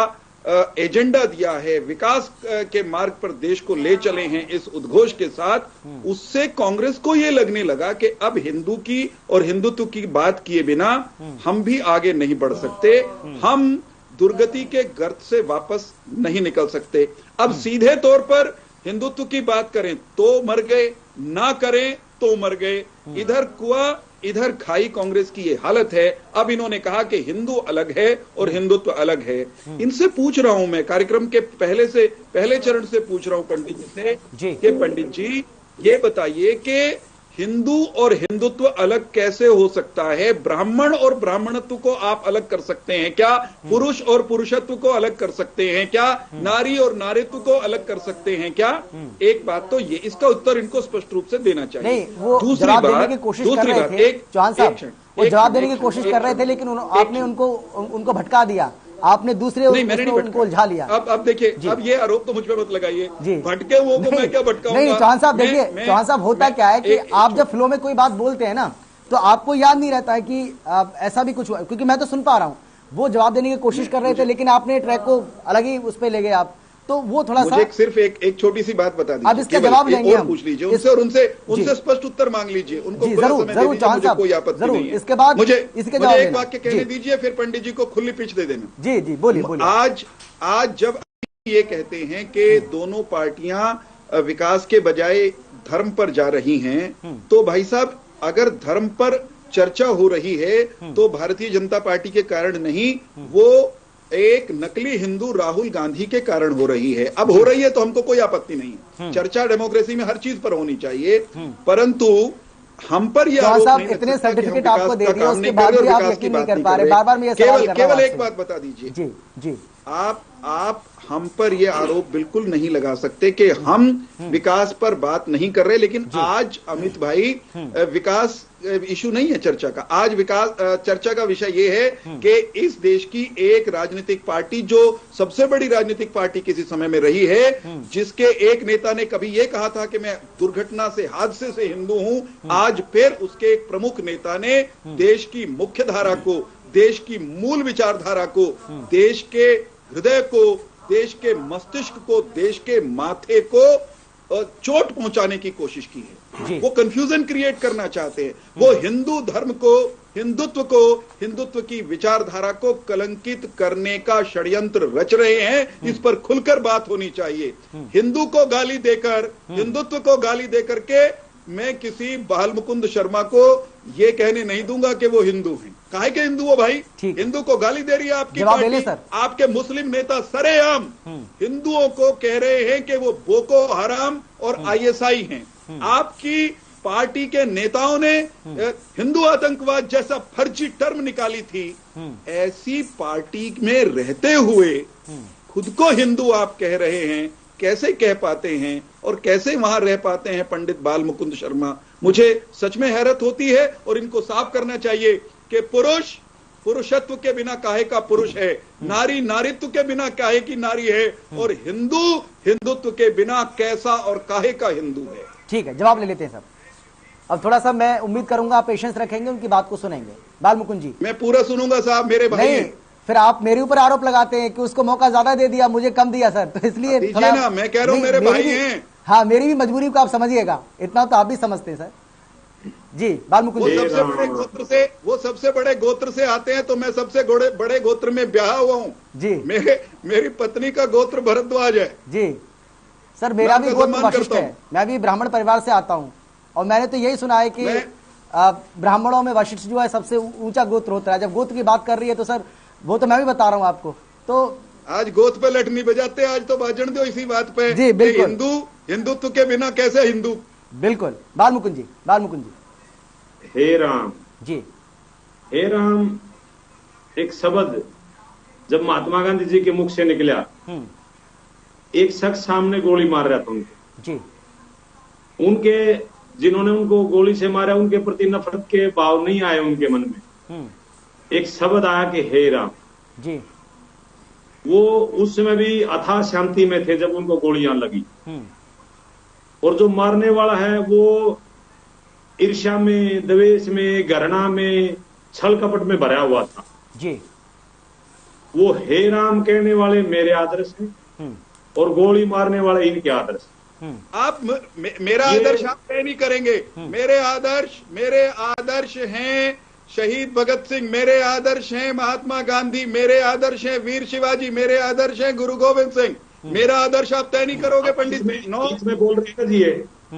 एजेंडा दिया है, विकास के मार्ग पर देश को ले चले हैं इस उद्घोष के साथ, उससे कांग्रेस को यह लगने लगा कि अब हिंदू की और हिंदुत्व की बात किए बिना हम भी आगे नहीं बढ़ सकते, हम दुर्गति के गर्त से वापस नहीं निकल सकते। अब सीधे तौर पर हिंदुत्व की बात करें तो मर गए, ना करें तो मर गए, इधर कुआं इधर खाई कांग्रेस की ये हालत है। अब इन्होंने कहा कि हिंदू अलग है और हिंदुत्व अलग है। इनसे पूछ रहा हूं मैं, कार्यक्रम के पहले चरण से पूछ रहा हूं पंडित जी से कि पंडित जी ये बताइए कि हिंदू और हिंदुत्व अलग कैसे हो सकता है? ब्राह्मण और ब्राह्मणत्व को आप अलग कर सकते हैं क्या? पुरुष और पुरुषत्व को अलग कर सकते हैं क्या? नारी और नारीत्व को अलग कर सकते हैं क्या? एक बात तो ये, इसका उत्तर इनको स्पष्ट रूप से देना चाहिए। नहीं, वो जवाब देने की कोशिश कर रहे थे चौहान साहब, वो जवाब देने की कोशिश कर रहे थे, लेकिन आपने उनको भटका दिया, आपने दूसरे उनको उलझा लिया। अब देखिए, अब ये आरोप तो मुझ पे मत लगाइए, भटके हुए को मैं क्या भटकाऊंगा? नहीं चौहान साहब, देखिए चौहान साहब, होता क्या है कि आप जब फ्लो में कोई बात बोलते हैं ना तो आपको याद नहीं रहता है कि ऐसा भी कुछ हुआ, क्योंकि मैं तो सुन पा रहा हूं वो जवाब देने की कोशिश कर रहे थे, लेकिन आपने ट्रैक को अलग ही उस पर ले गए आप, तो वो थोड़ा सा सिर्फ एक छोटी सी बात बता दीजिए। अब इसका जवाब लेंगे हम, पूछ लीजिए उनसे और उनसे स्पष्ट उत्तर मांग लीजिए। उनको जरूर चौहान साहब, कोई आपत्ति नहीं है। इसके बाद मुझे एक वाक्य कहने दीजिए, फिर पंडित जी को खुली पिच दे देना। जी बोलिए। आज जब ये कहते हैं कि दोनों पार्टियां विकास के बजाय धर्म पर जा रही हैं, तो भाई साहब अगर धर्म पर चर्चा हो रही है तो भारतीय जनता पार्टी के कारण नहीं, वो एक नकली हिंदू राहुल गांधी के कारण हो रही है। अब हो रही है तो हमको कोई आपत्ति नहीं, चर्चा डेमोक्रेसी में हर चीज पर होनी चाहिए, परंतु हम पर यह आरोप नहीं, इतने सर्टिफिकेट आपको दे दिए उसके बाद भी आप यकीन नहीं कर पा रहे। बार-बार मैं ये सवाल कर रहा हूं, केवल एक बात बता दीजिए। जी आप हम पर यह आरोप बिल्कुल नहीं लगा सकते कि हम विकास पर बात नहीं कर रहे, लेकिन आज अमित भाई विकास इशू नहीं है चर्चा का। आज विकास चर्चा का विषय यह है कि इस देश की एक राजनीतिक पार्टी, जो सबसे बड़ी राजनीतिक पार्टी किसी समय में रही है, जिसके एक नेता ने कभी यह कहा था कि मैं दुर्घटना से, हादसे से हिंदू हूं, आज फिर उसके एक प्रमुख नेता ने देश की मुख्य धारा को, देश की मूल विचारधारा को, देश के हृदय को, देश के मस्तिष्क को, देश के माथे को चोट पहुंचाने की कोशिश की है। वो कंफ्यूजन क्रिएट करना चाहते हैं। वो हिंदू धर्म को हिंदुत्व की विचारधारा को कलंकित करने का षड्यंत्र रच रहे हैं। इस पर खुलकर बात होनी चाहिए। हिंदू को गाली देकर, हिंदुत्व को गाली देकर के मैं किसी बालमुकुंद शर्मा को यह कहने नहीं दूंगा कि वो हिंदू हैं। काहे के हिंदू हो भाई? हिंदू को गाली दे रही है आपकी पार्टी। आपके मुस्लिम नेता सरेआम हिंदुओं को कह रहे हैं कि वो बोको हराम और आईएसआई हैं। आपकी पार्टी के नेताओं ने हिंदू आतंकवाद जैसा फर्जी टर्म निकाली थी। ऐसी पार्टी में रहते हुए खुद को हिंदू आप कह रहे हैं, कैसे कह पाते हैं और कैसे वहां रह पाते हैं पंडित बालमुकुंद शर्मा? मुझे सच में हैरत होती है और इनको साफ करना चाहिए कि पुरुष पुरुषत्व के बिना काहे का पुरुष है, नारी नारीत्व के बिना काहे की नारी है, और हिंदू हिंदुत्व के बिना कैसा और काहे का हिंदू है। ठीक है, जवाब ले लेते हैं सब। अब थोड़ा सा मैं उम्मीद करूंगा आप पेशेंस रखेंगे, उनकी बात को सुनेंगे। बालमुकुंद जी। मैं पूरा सुनूंगा साहब, मेरे भाई नहीं, फिर आप मेरे ऊपर आरोप लगाते हैं कि उसको मौका ज्यादा दे दिया, मुझे कम दिया सर, तो इसलिए थोड़ा ना, मैं कह रहा हूं मेरे भाई हैं। हाँ, मेरी भी मजबूरी को आप समझिएगा, इतना तो आप भी समझते हैं सर जी। बालमुकुंद जी। वो सबसे बड़े गोत्र से आते हैं, तो मैं सबसे बड़े गोत्र में ब्याह हुआ हूँ जी। मेरी पत्नी का गोत्र भरद्वाज है जी। सर मेरा भी गोत्र वशिष्ठ है, मैं भी ब्राह्मण परिवार से आता हूँ, और मैंने तो यही सुना है कि ब्राह्मणों में वशिष्ठ जो है सबसे ऊंचा गोत्र होता है। जब गोत्र की बात कर रही है तो सर वो तो मैं भी बता रहा हूँ आपको। तो आज गोत्र पे लठ नहीं बजाते, आज तो भाषण दो इसी बात पे जी। बिल्कुल, हिंदुत्व के बिना कैसे हिंदू? बिल्कुल। बालमुकुंद जी। बालमुकुंद जी। हे राम जी। हे राम एक शब्द जब महात्मा गांधी जी के मुख से निकला, एक शख्स सामने गोली मार रहा था उनके जी। उनके जिन्होंने उनको गोली से मारा, उनके प्रति नफरत के भाव नहीं आए उनके मन में। एक शब्द आया कि हे राम जी। वो उस समय भी अथाह शांति में थे जब उनको गोलियां लगी, और जो मारने वाला है वो ईर्ष्या में, द्वेष में, घृणा में, छल कपट में भरा हुआ था जी। वो हे राम कहने वाले मेरे आदर्श हैं और गोली मारने वाले इनके आदर्श। आप मेरा आदर्श आप तय नहीं करेंगे। मेरे आदर्श हैं शहीद भगत सिंह, मेरे आदर्श हैं महात्मा गांधी, मेरे आदर्श हैं वीर शिवाजी, मेरे आदर्श हैं गुरु गोविंद सिंह। मेरा आदर्श आप तय नहीं करोगे पंडित जी। में बोल रहे हैं जी,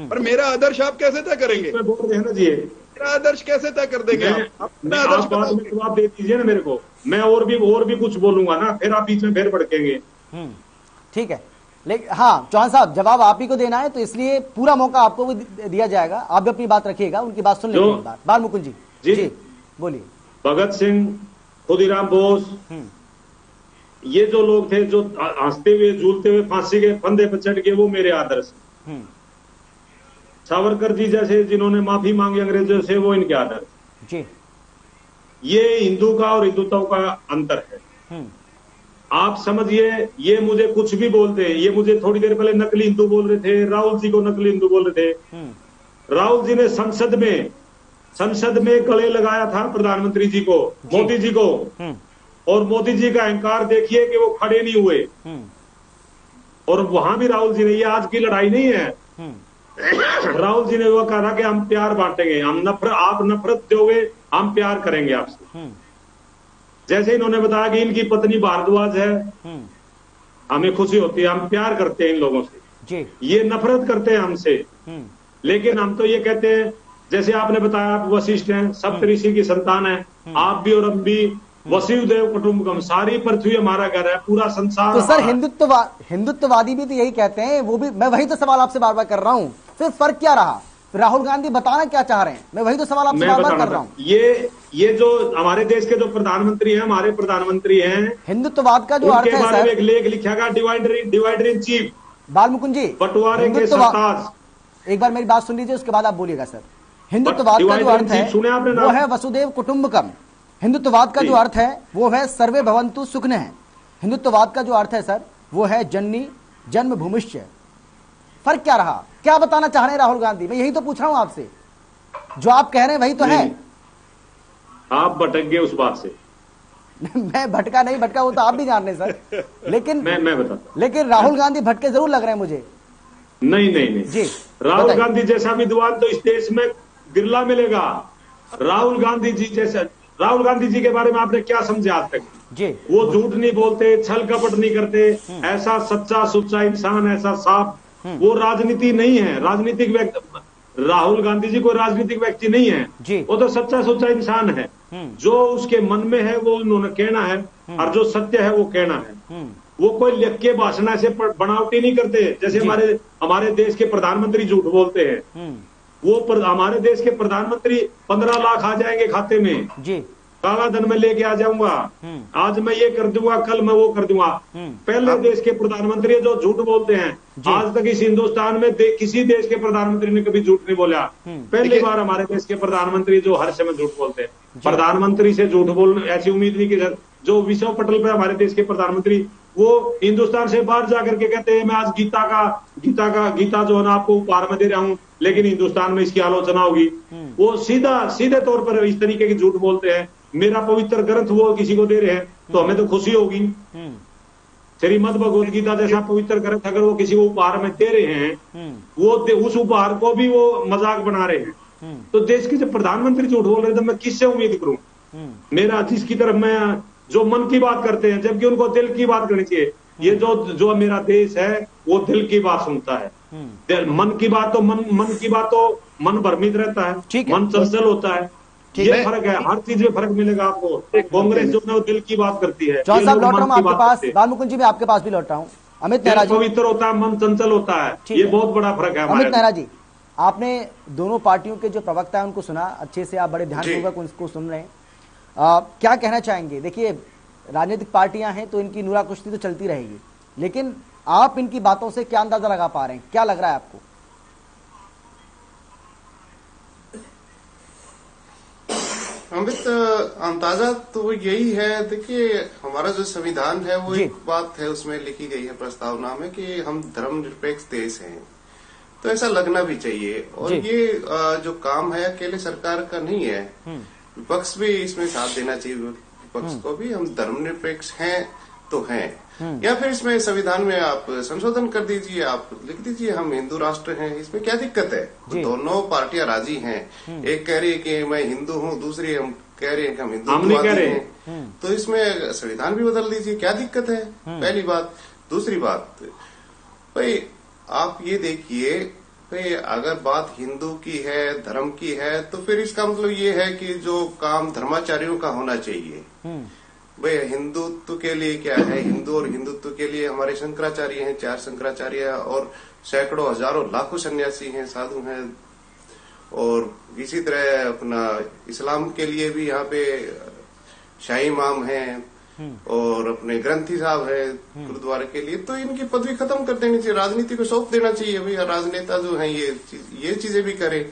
पर मेरा आदर्श आप कैसे तय करेंगे? बोल रहे हैं ना जी, मेरा आदर्श कैसे तय कर देंगे? आप बाद में जवाब दे दीजिए ना मेरे को, मैं और भी कुछ बोलूंगा ना, फिर आप बीच में फिर भड़केंगे। ठीक है, लेकिन हाँ चौहान साहब जवाब आप ही को देना है, तो इसलिए पूरा मौका आपको भी दिया जाएगा। आप भी अपनी बात रखिएगा, उनकी बात सुन लेंगे। बालमुकुंद जी। जी बोलिए। भगत सिंह, खुदीराम बोस, ये जो लोग थे जो हंसते हुए झूलते हुए फांसी के फंदे पर चढ़ गए, वो मेरे आदर्श। सावरकर जी जैसे जिन्होंने माफी मांगी अंग्रेजों से, वो इनके आदर्श जी। ये हिंदू का और हिंदुत्व का अंतर है। आप समझिए, ये मुझे कुछ भी बोलते हैं, ये मुझे थोड़ी देर पहले नकली हिंदू बोल रहे थे, राहुल जी को नकली हिंदू बोल रहे थे। राहुल जी ने संसद में गले लगाया था प्रधानमंत्री जी को, मोदी जी को, और मोदी जी का अहंकार देखिए कि वो खड़े नहीं हुए। और वहां भी राहुल जी ने, ये आज की लड़ाई नहीं है, राहुल जी ने वो कहा था कि हम प्यार बांटेंगे, आप नफरत दोगे, हम प्यार करेंगे आपसे। जैसे इन्होंने बताया कि इनकी पत्नी भारद्वाज है, हमें खुशी होती है, हम प्यार करते हैं इन लोगों से, ये नफरत करते हैं हमसे। लेकिन हम तो ये कहते हैं, जैसे आपने बताया आप वशिष्ठ हैं, सप्तऋषि की संतान है, आप भी और हम भी, वसुदेव कुटुंबकम, सारी पृथ्वी हमारा घर है, पूरा संसार। तो सर हिंदुत्ववादी भी तो यही कहते हैं, वो भी, मैं वही तो सवाल आपसे बार बार कर रहा हूँ, फिर फर्क क्या रहा? राहुल गांधी बताना क्या चाह रहे हैं, मैं वही तो सवाल आपसे बार बार कर रहा हूँ। ये जो हमारे देश के जो प्रधानमंत्री हैं, हमारे प्रधानमंत्री हैं, हिंदुत्ववाद का जो अर्थ है सर, एक लेख लिखा गया, डिवाइडर इन चीफ। बालमुकुंद जी, बंटवारे के सरताज। एक बार मेरी बात सुन लीजिए, उसके बाद आप बोलिएगा सर। हिंदुत्ववाद का जो अर्थ है वो है वसुदेव कुटुंबकम। हिंदुत्ववाद का जो अर्थ है वो है सर्वे भवन्तु सुखिनः। हिंदुत्ववाद का जो अर्थ है सर वो है जननी जन्मभूमिश्च। फर्क क्या रहा? क्या बताना चाह रहे हैं राहुल गांधी? मैं यही तो पूछ रहा हूं आपसे, जो आप कह रहे हैं वही तो है। आप भटक गए उस बात से। मैं भटका नहीं भटका, वो तो आप भी जान रहे हैं सर, लेकिन मैं बताता, लेकिन राहुल गांधी भटके जरूर लग रहे हैं मुझे। नहीं जी, राहुल गांधी जैसा विद्वान तो इस देश में बिरला मिलेगा। राहुल गांधी जी जैसे, राहुल गांधी जी के बारे में आपने क्या समझा आज तक जी? वो झूठ नहीं बोलते, छल कपट नहीं करते, ऐसा सच्चा सुच्चा इंसान, ऐसा साफ, वो राजनीति नहीं है, राजनीतिक व्यक्ति। राहुल गांधी जी कोई राजनीतिक व्यक्ति नहीं है जी। वो तो सच्चा सुच्चा इंसान है। जो उसके मन में है वो उन्होंने कहना है, और जो सत्य है वो कहना है। वो कोई लिख के भाषण ऐसे बनावटी नहीं करते जैसे हमारे देश के प्रधानमंत्री झूठ बोलते हैं। वो हमारे देश के प्रधानमंत्री 15 लाख आ जाएंगे खाते में जी, काला धन में लेके आ जाऊंगा, आज मैं ये कर दूंगा, कल मैं वो कर दूंगा। पहले देश के प्रधानमंत्री जो झूठ बोलते हैं, आज तक इस हिंदुस्तान में किसी देश के प्रधानमंत्री ने कभी झूठ नहीं बोला। पहली बार हमारे देश के प्रधानमंत्री जो हर समय झूठ बोलते हैं। प्रधानमंत्री से झूठ बोलने ऐसी उम्मीद नहीं की। जो विश्व पटल पे हमारे देश के प्रधानमंत्री वो हिंदुस्तान से बाहर जाकर के कहते हैं मैं आज गीता जो है ना आपको उपहार में दे रहा हूं, लेकिन हिंदुस्तान में इसकी आलोचना होगी। वो सीधे तौर पर इस तरीके की झूठ बोलते हैं। मेरा पवित्र ग्रंथ वो किसी को दे रहे हैं तो हमें तो खुशी होगी। श्रीमद् भगवत गीता जैसा पवित्र ग्रंथ अगर वो किसी को उपहार में दे रहे हैं, वो उस उपहार को भी वो मजाक बना रहे हैं। तो देश के जब प्रधानमंत्री झूठ बोल रहे हैं तो मैं किससे उम्मीद करूं? मेरा जिसकी तरफ मैं जो मन की बात करते हैं, जबकि उनको दिल की बात करनी चाहिए। ये जो मेरा देश है वो दिल की बात सुनता है। मन की बात तो मन भ्रमित रहता है, मन चंचल होता है। ये फर्क है, हर चीज में फर्क मिलेगा आपको। कांग्रेस जो है वो दिल की बात करती है। चौहान साहब लौट रहा हूँ आपके पास, बालमुकुंद जी मैं आपके पास भी लौट रहा हूँ। अमित नेहरा जी, पवित्र होता है, मन चंचल होता है, ये बहुत बड़ा फर्क है। अमित नेहरा जी, आपने दोनों पार्टियों के जो प्रवक्ता है उनको सुना अच्छे से, आप बड़े ध्यानपूर्वक उनको सुन रहे हैं। क्या कहना चाहेंगे? देखिए राजनीतिक पार्टियां हैं तो इनकी नूरा कुश्ती तो चलती रहेगी, लेकिन आप इनकी बातों से क्या अंदाजा लगा पा रहे हैं? क्या लग रहा है आपको? अमित, अंदाजा तो यही है। देखिए हमारा जो संविधान है वो एक बात है उसमें लिखी गई है प्रस्तावना में कि हम धर्मनिरपेक्ष देश हैं, तो ऐसा लगना भी चाहिए। और ये जो काम है अकेले सरकार का नहीं है, विपक्ष भी इसमें साथ देना चाहिए। विपक्ष को भी हम धर्मनिरपेक्ष हैं तो हैं, या फिर इसमें संविधान में आप संशोधन कर दीजिए, आप लिख दीजिए हम हिंदू राष्ट्र हैं। इसमें क्या दिक्कत है? दोनों पार्टियां राजी हैं। एक कह रही है कि मैं हिंदू हूँ, दूसरी हम कह रहे हैं कि हम हिंदुत्ववादी हैं। तो इसमें संविधान भी बदल दीजिए, क्या दिक्कत है? पहली बात। दूसरी बात, भाई आप ये देखिए, भाई अगर बात हिंदू की है, धर्म की है, तो फिर इसका मतलब ये है कि जो काम धर्माचार्यों का होना चाहिए। भाई हिंदुत्व के लिए क्या है? हिंदू और हिंदुत्व के लिए हमारे शंकराचार्य हैं, 4 शंकराचार्य, और सैकड़ों हजारों लाखों सन्यासी हैं, साधु हैं। और इसी तरह अपना इस्लाम के लिए भी यहाँ पे शाही इमाम हैं, और अपने ग्रंथी साहब है गुरुद्वारे के लिए। तो इनकी पदवी खत्म कर देनी चाहिए, राजनीति को सौंप देना चाहिए। भैया राजनेता जो है ये चीजें भी करें।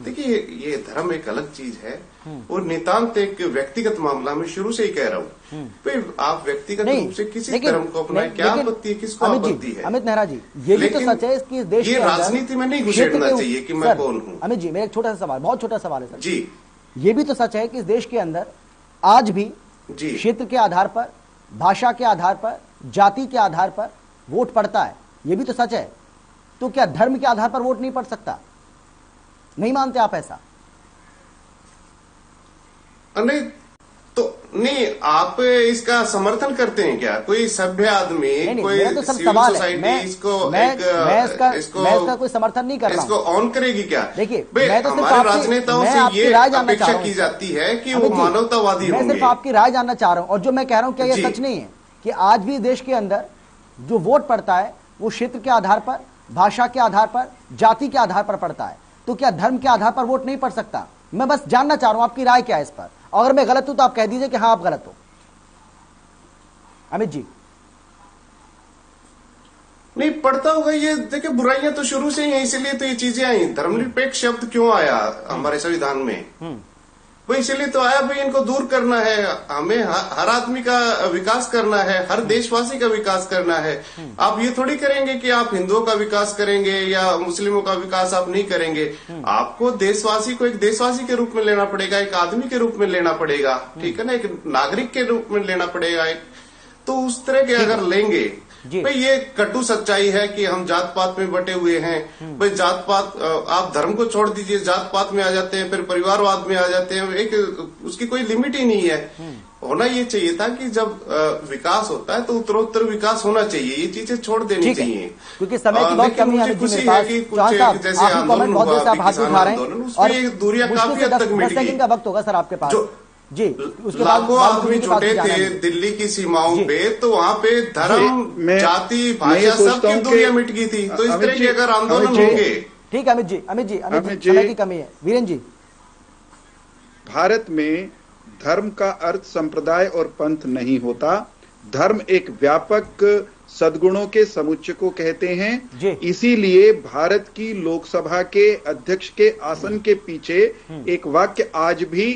देखिए ये धर्म एक अलग चीज है, और नितांत एक व्यक्तिगत मामला में शुरू से ही कह रहा हूँ। भाई आप व्यक्तिगत रूप से किसी धर्म को अपनाएं, क्या आपत्ति है? किसको आपत्ति है? अमित नेहरा जी, ये भी तो सच है कि इस देश ये राजनीति में नहीं घुसेड़ना चाहिए कि मैं कौन हूँ। अमित जी मेरा एक छोटा सा सवाल, बहुत छोटा सवाल है सर जी। ये भी तो सच है कि इस देश के अंदर आज भी क्षेत्र के आधार पर, भाषा के आधार पर, जाति के आधार पर वोट पड़ता है। ये भी तो सच है। तो क्या धर्म के आधार पर वोट नहीं पड़ सकता? नहीं मानते आप ऐसा? नहीं तो नहीं, आप इसका समर्थन करते हैं क्या? कोई सभ्य आदमी, कोई तो सिविल सोसाइटी इसका कोई समर्थन नहीं कर रहा, इसको ऑन करेगी क्या? देखिए हमारे राजनेताओं से ये अपेक्षा की जाती है कि वो मानवतावादी होंगे। मैं सिर्फ आपकी राय जानना चाह रहा हूं। और जो मैं कह रहा हूं क्या ये सच नहीं है कि आज भी देश के अंदर जो वोट पड़ता है वो क्षेत्र के आधार पर, भाषा के आधार पर, जाति के आधार पर पड़ता है? तो क्या धर्म के आधार पर वोट नहीं पड़ सकता? मैं बस जानना चाह रहा हूं आपकी राय क्या है इस पर। अगर मैं गलत हूं तो आप कह दीजिए कि हाँ आप गलत हो। अमित जी नहीं पढ़ता होगा ये। देखिए बुराइयां तो शुरू से ही है, इसीलिए तो ये चीजें आई। धर्मनिरपेक्ष शब्द क्यों आया हमारे संविधान में? वो इसलिए तो आया भाई इनको दूर करना है, हमें हर आदमी का विकास करना है, हर देशवासी का विकास करना है। आप ये थोड़ी करेंगे कि आप हिंदुओं का विकास करेंगे या मुस्लिमों का विकास आप नहीं करेंगे। आपको देशवासी को एक देशवासी के रूप में लेना पड़ेगा, एक आदमी के रूप में लेना पड़ेगा, ठीक है ना, एक नागरिक के रूप में लेना पड़ेगा। तो उस तरह के अगर लेंगे भाई ये कटु सच्चाई है कि हम जात पात में बटे हुए हैं। भाई जात पात, आप धर्म को छोड़ दीजिए, जात पात में आ जाते हैं, फिर परिवारवाद में आ जाते हैं। एक उसकी कोई लिमिट ही नहीं है। होना ये चाहिए था कि जब विकास होता है तो उत्तरोत्तर विकास होना चाहिए, ये चीजें छोड़ देनी चाहिए। क्योंकि समय की बहुत कमी है। मुझे खुशी है कि कुछ जैसे आंदोलन हुआ, किसान आंदोलन, उसकी दूरियां काफी हद तक मिट गई। का वक्त होगा सर आपके पास जी। उसके बाद लाखों आदमी जुटे थे दिल्ली की सीमाओं पे, तो वहां पे धर्म, जाति, भाषा सबकी दूरियां मिट गई थी। तो इस तरह के अगर आंदोलन होंगे। ठीक है अमित जी समय की कमी है। वीरेन जी, भारत में धर्म का अर्थ संप्रदाय और पंथ नहीं होता। धर्म एक व्यापक सद्गुणों के समुच्चय को कहते हैं। इसीलिए भारत की लोकसभा के अध्यक्ष के आसन के पीछे एक वाक्य आज भी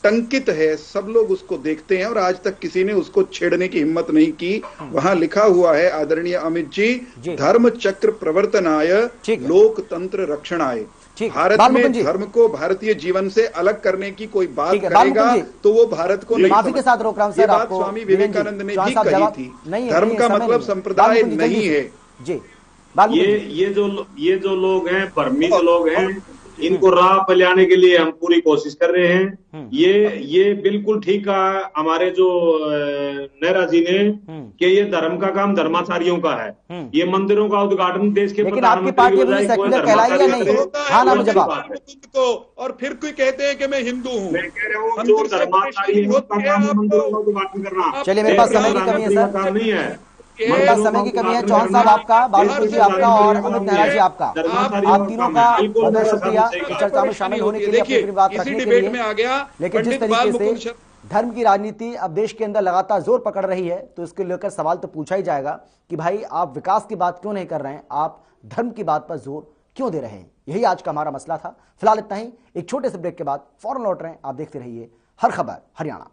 टंकित है, सब लोग उसको देखते हैं और आज तक किसी ने उसको छेड़ने की हिम्मत नहीं की। वहां लिखा हुआ है, आदरणीय अमित जी, धर्म चक्र प्रवर्तनाय लोकतंत्र रक्षणाय। भारत में धर्म को भारतीय जीवन से अलग करने की कोई बात करेगा तो वो भारत को नहीं माफी के साथ रोक रहा हूं सर। ये बात स्वामी विवेकानंद ने भी कही थी। धर्म का मतलब संप्रदाय नहीं है जी। ये जो लोग हैं, भ्रमित लोग हैं, इनको राह पे लाने के लिए हम पूरी कोशिश कर रहे हैं। ये बिल्कुल ठीक कहा हमारे जो नेहरा जी ने कि ये धर्म का काम धर्माचार्यों का है। ये मंदिरों का उद्घाटन देश के तो और फिर कोई कहते हैं कि मैं हिंदू हूँ। मैं कह रहा हूँ जो धर्माचार्य मंदिरों का उद्घाटन करना। चलिए मेरे पास समय की कमी है सर, नहीं है मेरे पास समय की कमी है। चौहान साहब आपका, बालूपुर जी आपका और अमित नेहरा जी आपका, आप तीनों का बहुत शुक्रिया चर्चा में शामिल होने के लिए, अपनी बात रखने के लिए। लेकिन जिस तरीके से धर्म की राजनीति अब देश के अंदर लगातार जोर पकड़ रही है, तो इसके लेकर सवाल तो पूछा ही जाएगा कि भाई आप विकास की बात क्यों नहीं कर रहे हैं, आप धर्म की बात पर जोर क्यों दे रहे हैं। यही आज का हमारा मसला था। फिलहाल इतना ही, एक छोटे से ब्रेक के बाद फौरन लौट रहे हैं। आप देखते रहिए हर खबर हरियाणा।